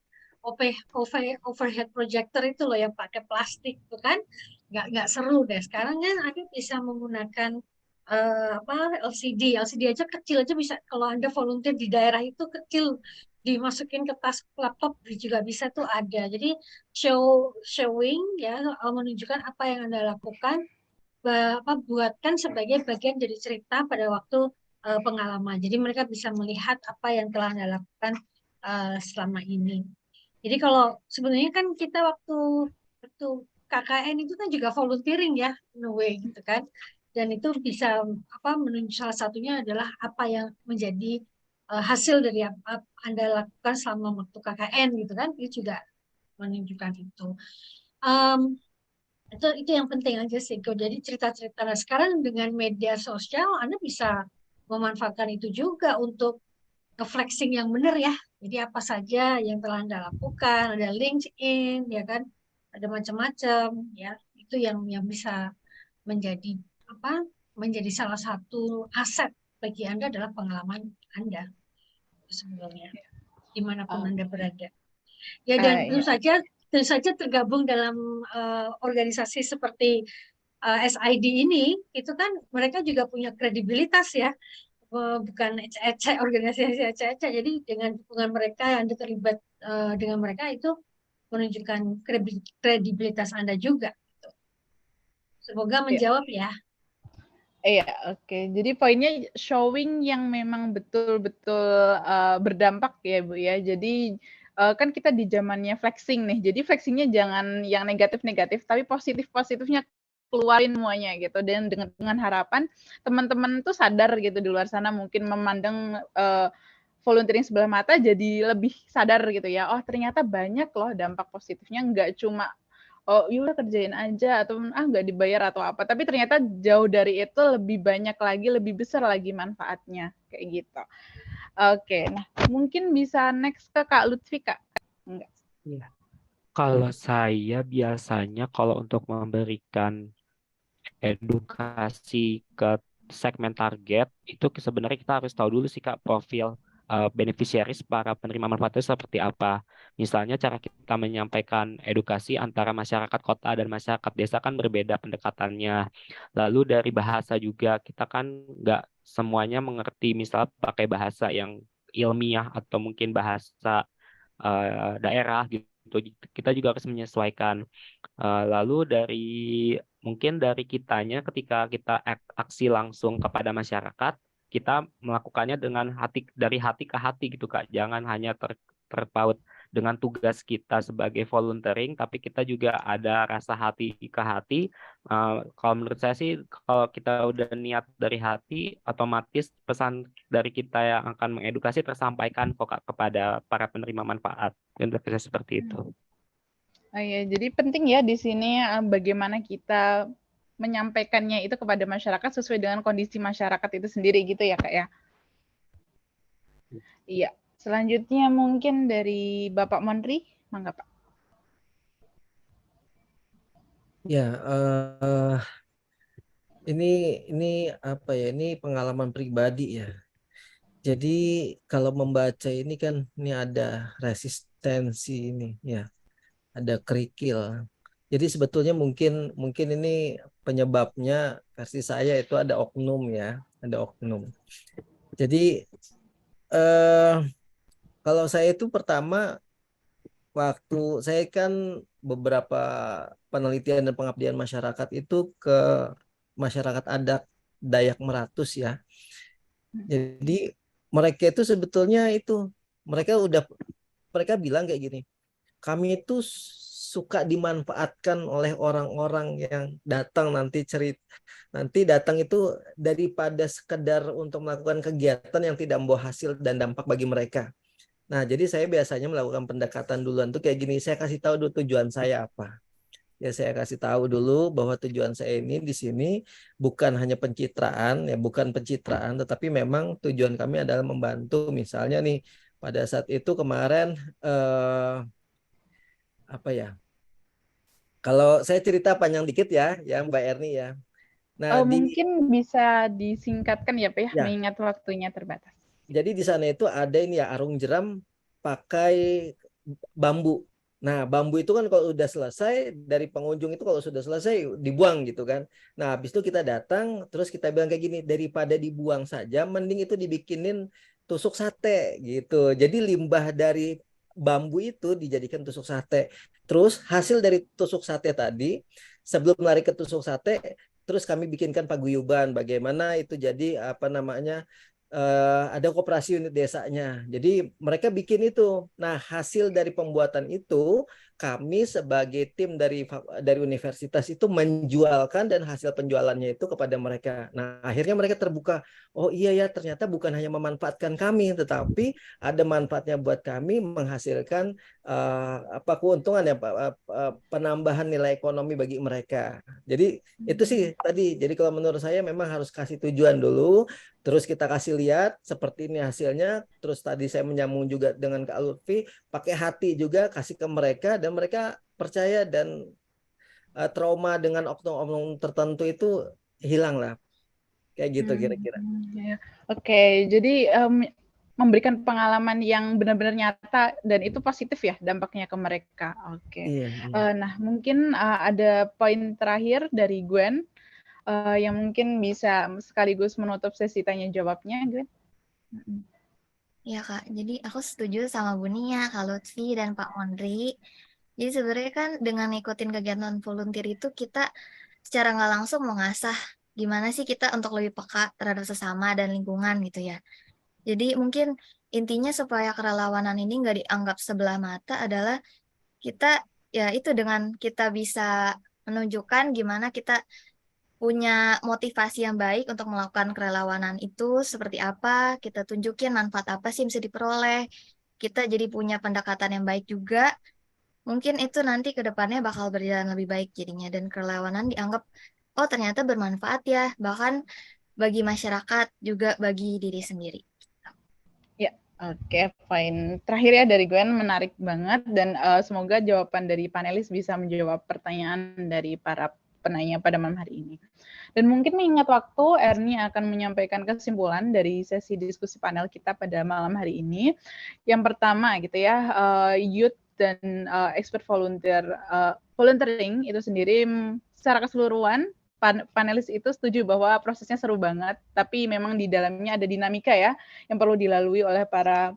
overhead projector itu loh yang pakai plastik itu kan nggak seru deh. Sekarang kan Anda bisa menggunakan LCD aja kecil aja bisa. Kalau Anda volunteer di daerah itu kecil, dimasukin ke tas laptop juga bisa tuh ada. Jadi showing ya, menunjukkan apa yang Anda lakukan, buatkan sebagai bagian dari cerita pada waktu pengalaman. Jadi mereka bisa melihat apa yang telah Anda lakukan selama ini. Jadi kalau sebenarnya kan kita waktu KKN itu kan juga volunteering ya, in a way gitu kan. Dan itu bisa menunjuk salah satunya adalah apa yang menjadi hasil dari apa Anda lakukan selama waktu KKN gitu kan, itu juga menunjukkan itu. Itu yang penting aja sih. Jadi cerita-cerita. Nah, sekarang dengan media sosial Anda bisa memanfaatkan itu juga untuk flexing yang benar ya. Jadi apa saja yang telah Anda lakukan, ada LinkedIn ya kan, ada macam-macam ya. Itu yang bisa menjadi menjadi salah satu aset bagi Anda adalah pengalaman Anda sebelumnya dimanapun Anda berada. Ya, dan tentu saja tergabung dalam organisasi seperti SID ini, itu kan mereka juga punya kredibilitas ya, bukan ecek-ecek, organisasi ecek-ecek. Jadi dengan dukungan mereka, Anda terlibat dengan mereka, itu menunjukkan kredibilitas Anda juga. Semoga menjawab ya. Iya, oke. Jadi poinnya showing yang memang betul-betul berdampak ya, Bu ya. Jadi kan kita di zamannya flexing nih. Jadi flexingnya jangan yang negatif-negatif, tapi positif-positifnya keluarin semuanya gitu. Dan dengan harapan teman-teman tuh sadar gitu di luar sana mungkin memandang volunteering sebelah mata jadi lebih sadar gitu ya. Oh, ternyata banyak loh dampak positifnya, nggak cuma oh yaudah kerjain aja atau nggak dibayar atau apa, tapi ternyata jauh dari itu lebih banyak lagi, lebih besar lagi manfaatnya kayak gitu. Oke, nah mungkin bisa next ke Kak Lutfi, Kak. Enggak. Iya. Kalau saya biasanya kalau untuk memberikan edukasi ke segmen target itu sebenarnya kita harus tahu dulu sih Kak profil beneficiaries para penerima manfaat itu seperti apa. Misalnya cara kita menyampaikan edukasi antara masyarakat kota dan masyarakat desa kan berbeda pendekatannya. Lalu dari bahasa juga kita kan nggak semuanya mengerti misal pakai bahasa yang ilmiah atau mungkin bahasa daerah gitu. Kita juga harus menyesuaikan. Lalu mungkin dari kitanya ketika kita aksi langsung kepada masyarakat, kita melakukannya dari hati ke hati gitu Kak. Jangan hanya terpaut dengan tugas kita sebagai volunteering, tapi kita juga ada rasa hati ke hati. Kalau menurut saya sih, kalau kita udah niat dari hati, otomatis pesan dari kita yang akan mengedukasi tersampaikan kok Kak, kepada para penerima manfaat. Dan bisa seperti itu. Oh iya, jadi penting ya di sini bagaimana kita menyampaikannya itu kepada masyarakat sesuai dengan kondisi masyarakat itu sendiri gitu ya Kak ya. Iya, selanjutnya mungkin dari Bapak Mondri, mangga Pak. Ya, ini apa ya? Ini pengalaman pribadi ya. Jadi kalau membaca ini kan ini ada resistensi ini ya, ada kerikil. Jadi sebetulnya mungkin mungkin ini penyebabnya versi saya itu ada oknum ya, ada oknum. Jadi eh kalau saya itu pertama waktu saya kan beberapa penelitian dan pengabdian masyarakat itu ke masyarakat adat Dayak Meratus ya. Jadi mereka itu sebetulnya itu mereka bilang kayak gini, kami itu suka dimanfaatkan oleh orang-orang yang datang nanti datang itu daripada sekedar untuk melakukan kegiatan yang tidak membawa hasil dan dampak bagi mereka. Nah, jadi saya biasanya melakukan pendekatan duluan tuh kayak gini, saya kasih tahu dulu tujuan saya apa. Ya saya kasih tahu dulu bahwa tujuan saya ini di sini bukan hanya pencitraan, ya bukan pencitraan, tetapi memang tujuan kami adalah membantu. Misalnya nih pada saat itu kemarin apa ya? Kalau saya cerita panjang dikit ya Mbak Erni ya. Nah Mungkin bisa disingkatkan ya Pak ya, ya, mengingat waktunya terbatas. jadi di sana itu ada ini ya arung jeram pakai bambu. Nah, bambu itu kan kalau udah selesai dari pengunjung itu kalau sudah selesai dibuang gitu kan. Nah, habis itu kita datang terus kita bilang kayak gini, daripada dibuang saja mending itu dibikinin tusuk sate gitu. Jadi limbah dari bambu itu dijadikan tusuk sate. Terus hasil dari tusuk sate tadi sebelum lari ke tusuk sate terus kami bikinkan paguyuban bagaimana itu jadi apa namanya ada koperasi unit desanya. Jadi mereka bikin itu. Nah, hasil dari pembuatan itu kami sebagai tim dari universitas itu menjualkan dan hasil penjualannya itu kepada mereka. Nah, akhirnya mereka terbuka. Oh iya ya, ternyata bukan hanya memanfaatkan kami, tetapi ada manfaatnya buat kami menghasilkan apa keuntungan ya, penambahan nilai ekonomi bagi mereka. Jadi itu sih tadi. Jadi kalau menurut saya memang harus kasih tujuan dulu. Terus kita kasih lihat seperti ini hasilnya. Terus tadi saya menyambung juga dengan Kak Lutfi, pakai hati juga kasih ke mereka dan mereka percaya dan trauma dengan oknum-oknum tertentu itu hilang lah. Kayak gitu kira-kira. Ya. Oke, jadi memberikan pengalaman yang benar-benar nyata dan itu positif ya dampaknya ke mereka. Oke. Iya. Nah, mungkin ada poin terakhir dari Gwen yang mungkin bisa sekaligus menutup sesi tanya jawabnya, Gwen. Ya Kak, jadi aku setuju sama Bu Nia, Kak Lutfi, dan Pak Mondri. Jadi sebenarnya kan dengan ngikutin kegiatan volunteer itu kita secara nggak langsung mengasah gimana sih kita untuk lebih peka terhadap sesama dan lingkungan gitu ya. Jadi mungkin intinya supaya kerelawanan ini nggak dianggap sebelah mata adalah kita ya itu dengan kita bisa menunjukkan gimana kita punya motivasi yang baik untuk melakukan kerelawanan itu seperti apa, kita tunjukin manfaat apa sih yang bisa diperoleh, kita jadi punya pendekatan yang baik juga, mungkin itu nanti ke depannya bakal berjalan lebih baik jadinya, dan kerelawanan dianggap, oh ternyata bermanfaat ya, bahkan bagi masyarakat juga bagi diri sendiri. Ya, oke, poin terakhir ya dari Gwen menarik banget dan semoga jawaban dari panelis bisa menjawab pertanyaan dari para penanya pada malam hari ini. Dan mungkin mengingat waktu, Erni akan menyampaikan kesimpulan dari sesi diskusi panel kita pada malam hari ini. Yang pertama gitu ya, youth dan expert volunteering itu sendiri secara keseluruhan panelis itu setuju bahwa prosesnya seru banget, tapi memang di dalamnya ada dinamika ya yang perlu dilalui oleh para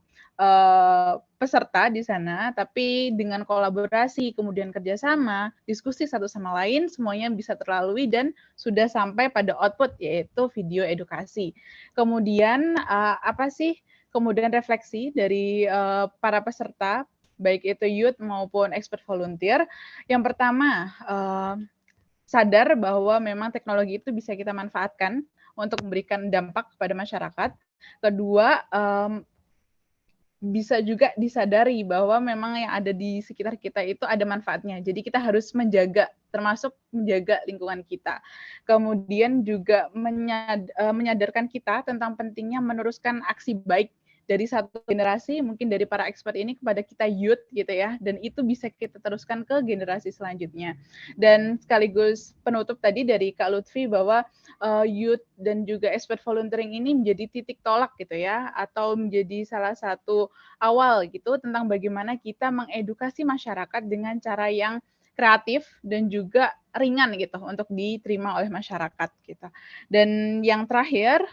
peserta di sana, tapi dengan kolaborasi, kemudian kerjasama, diskusi satu sama lain, semuanya bisa terlalui dan sudah sampai pada output, yaitu video edukasi. Kemudian, apa sih kemudian refleksi dari para peserta, baik itu youth maupun expert volunteer. Yang pertama, sadar bahwa memang teknologi itu bisa kita manfaatkan untuk memberikan dampak kepada masyarakat. Kedua, bisa juga disadari bahwa memang yang ada di sekitar kita itu ada manfaatnya. Jadi kita harus menjaga, termasuk menjaga lingkungan kita. Kemudian juga menyadarkan kita tentang pentingnya meneruskan aksi baik dari satu generasi mungkin dari para expert ini kepada kita youth gitu ya, dan itu bisa kita teruskan ke generasi selanjutnya. Dan sekaligus penutup tadi dari Kak Lutfi bahwa youth dan juga expert volunteering ini menjadi titik tolak gitu ya, atau menjadi salah satu awal gitu tentang bagaimana kita mengedukasi masyarakat dengan cara yang kreatif dan juga ringan gitu untuk diterima oleh masyarakat gitu. Dan yang terakhir,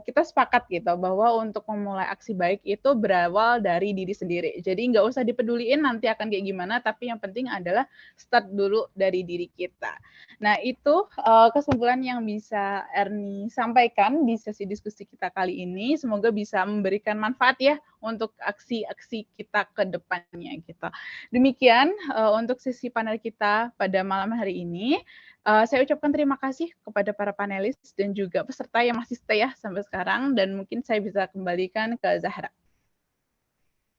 kita sepakat gitu bahwa untuk memulai aksi baik itu berawal dari diri sendiri. Jadi nggak usah dipeduliin nanti akan kayak gimana, tapi yang penting adalah start dulu dari diri kita. Nah itu kesimpulan yang bisa Erni sampaikan di sesi diskusi kita kali ini. Semoga bisa memberikan manfaat ya untuk aksi-aksi kita ke depannya gitu. Demikian untuk sesi panel kita pada malam hari ini. Saya ucapkan terima kasih kepada para panelis dan juga peserta yang masih stay ya sampai sekarang, dan mungkin saya bisa kembalikan ke Zahra.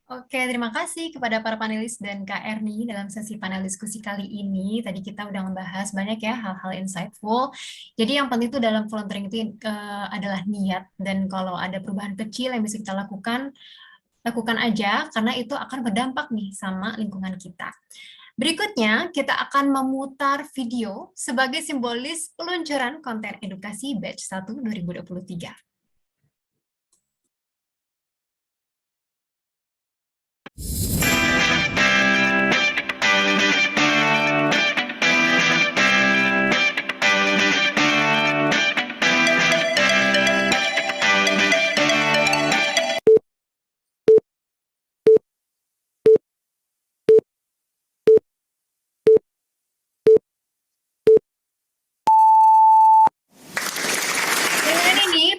Oke, terima kasih kepada para panelis dan Kak Erni dalam sesi panel diskusi kali ini. Tadi kita udah membahas banyak ya hal-hal insightful. Jadi yang penting itu dalam volunteering itu adalah niat, dan kalau ada perubahan kecil yang bisa kita lakukan aja, karena itu akan berdampak nih sama lingkungan kita. Berikutnya, kita akan memutar video sebagai simbolis peluncuran konten edukasi Batch 1 2023.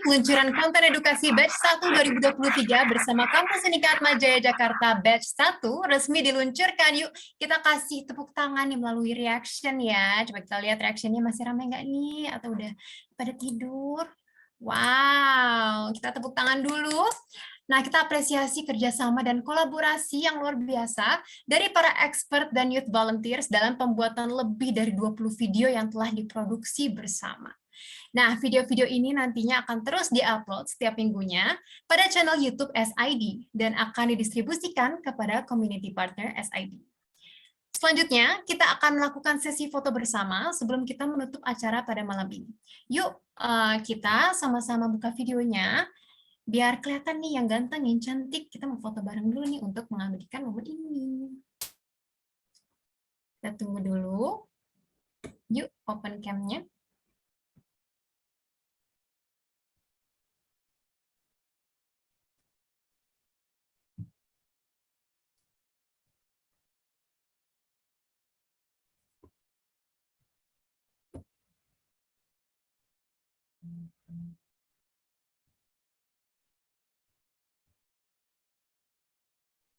Peluncuran konten edukasi Batch 1 2023 bersama Kampus Unika Atmajaya Jakarta Batch 1 resmi diluncurkan. Yuk kita kasih tepuk tangan nih melalui reaction ya. Coba kita lihat reactionnya masih ramai nggak nih? Atau udah pada tidur? Wow, kita tepuk tangan dulu. Nah, kita apresiasi kerjasama dan kolaborasi yang luar biasa dari para expert dan youth volunteers dalam pembuatan lebih dari 20 video yang telah diproduksi bersama. Nah, video-video ini nantinya akan terus diupload setiap minggunya pada channel YouTube SID dan akan didistribusikan kepada community partner SID. Selanjutnya, kita akan melakukan sesi foto bersama sebelum kita menutup acara pada malam ini. Yuk, kita sama-sama buka videonya, biar kelihatan nih yang ganteng, yang cantik. Kita mau foto bareng dulu nih untuk mengabadikan momen ini. Kita tunggu dulu. Yuk, open cam-nya.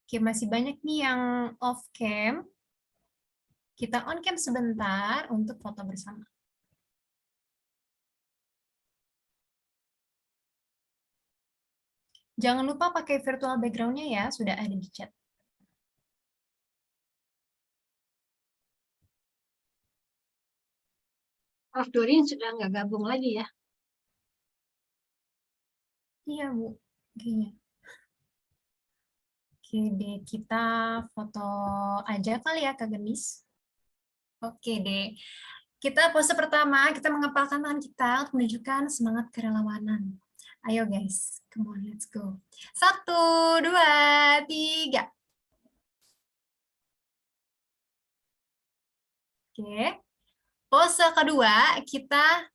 Oke, masih banyak nih yang off cam. Kita on cam sebentar untuk foto bersama. Jangan lupa pakai virtual background-nya ya, sudah ada di chat. Prof. Dorin sudah nggak gabung lagi ya? Iya, Bu. Kayaknya. Oke deh, kita foto aja kali ya, Kak Genis. Oke deh. Kita pose pertama, kita mengepalkan tangan kita untuk menunjukkan semangat kerelawanan. Ayo guys, come on, let's go. 1, 2, 3. Oke. Pose kedua, kita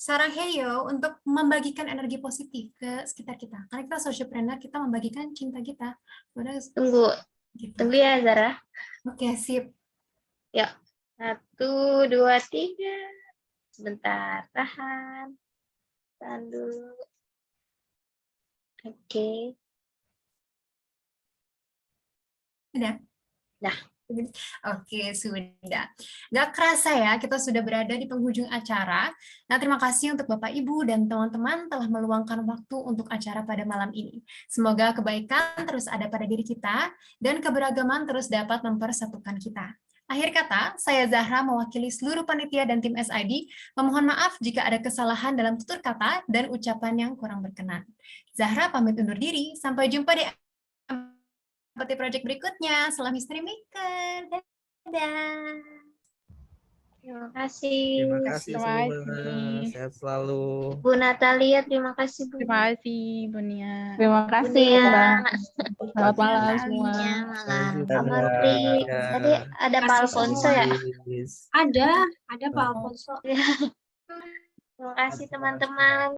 sarang heyo untuk membagikan energi positif ke sekitar kita. Karena kita socialpreneur, kita membagikan cinta kita. Tunggu ya Zara. Oke, sip. Yuk, 1, 2, 3. Sebentar, tahan dulu. Oke. Sudah? Nah. Oke, sudah. Gak kerasa ya, kita sudah berada di penghujung acara. Nah, terima kasih untuk Bapak, Ibu, dan teman-teman telah meluangkan waktu untuk acara pada malam ini. Semoga kebaikan terus ada pada diri kita, dan keberagaman terus dapat mempersatukan kita. Akhir kata, saya Zahra mewakili seluruh panitia dan tim SID, memohon maaf jika ada kesalahan dalam tutur kata dan ucapan yang kurang berkenan. Zahra pamit undur diri, sampai jumpa di Empathy Project berikutnya. Salam History Maker. Dadah. Terima kasih. Terima kasih Terima semua. kasih. Sehat selalu. Bu Natalia, terima kasih Bu. Terima kasih, Bunia. Terima Bu kasih, Nia. Mbak. Selamat malam Natalia. semua. Ya, malam. Lanjut, Pak Mbak. Mufri. Ya. Tadi ada Pak Kasih Alfonso ya? Yes. Ada Pak Alfonso. Terima kasih teman-teman.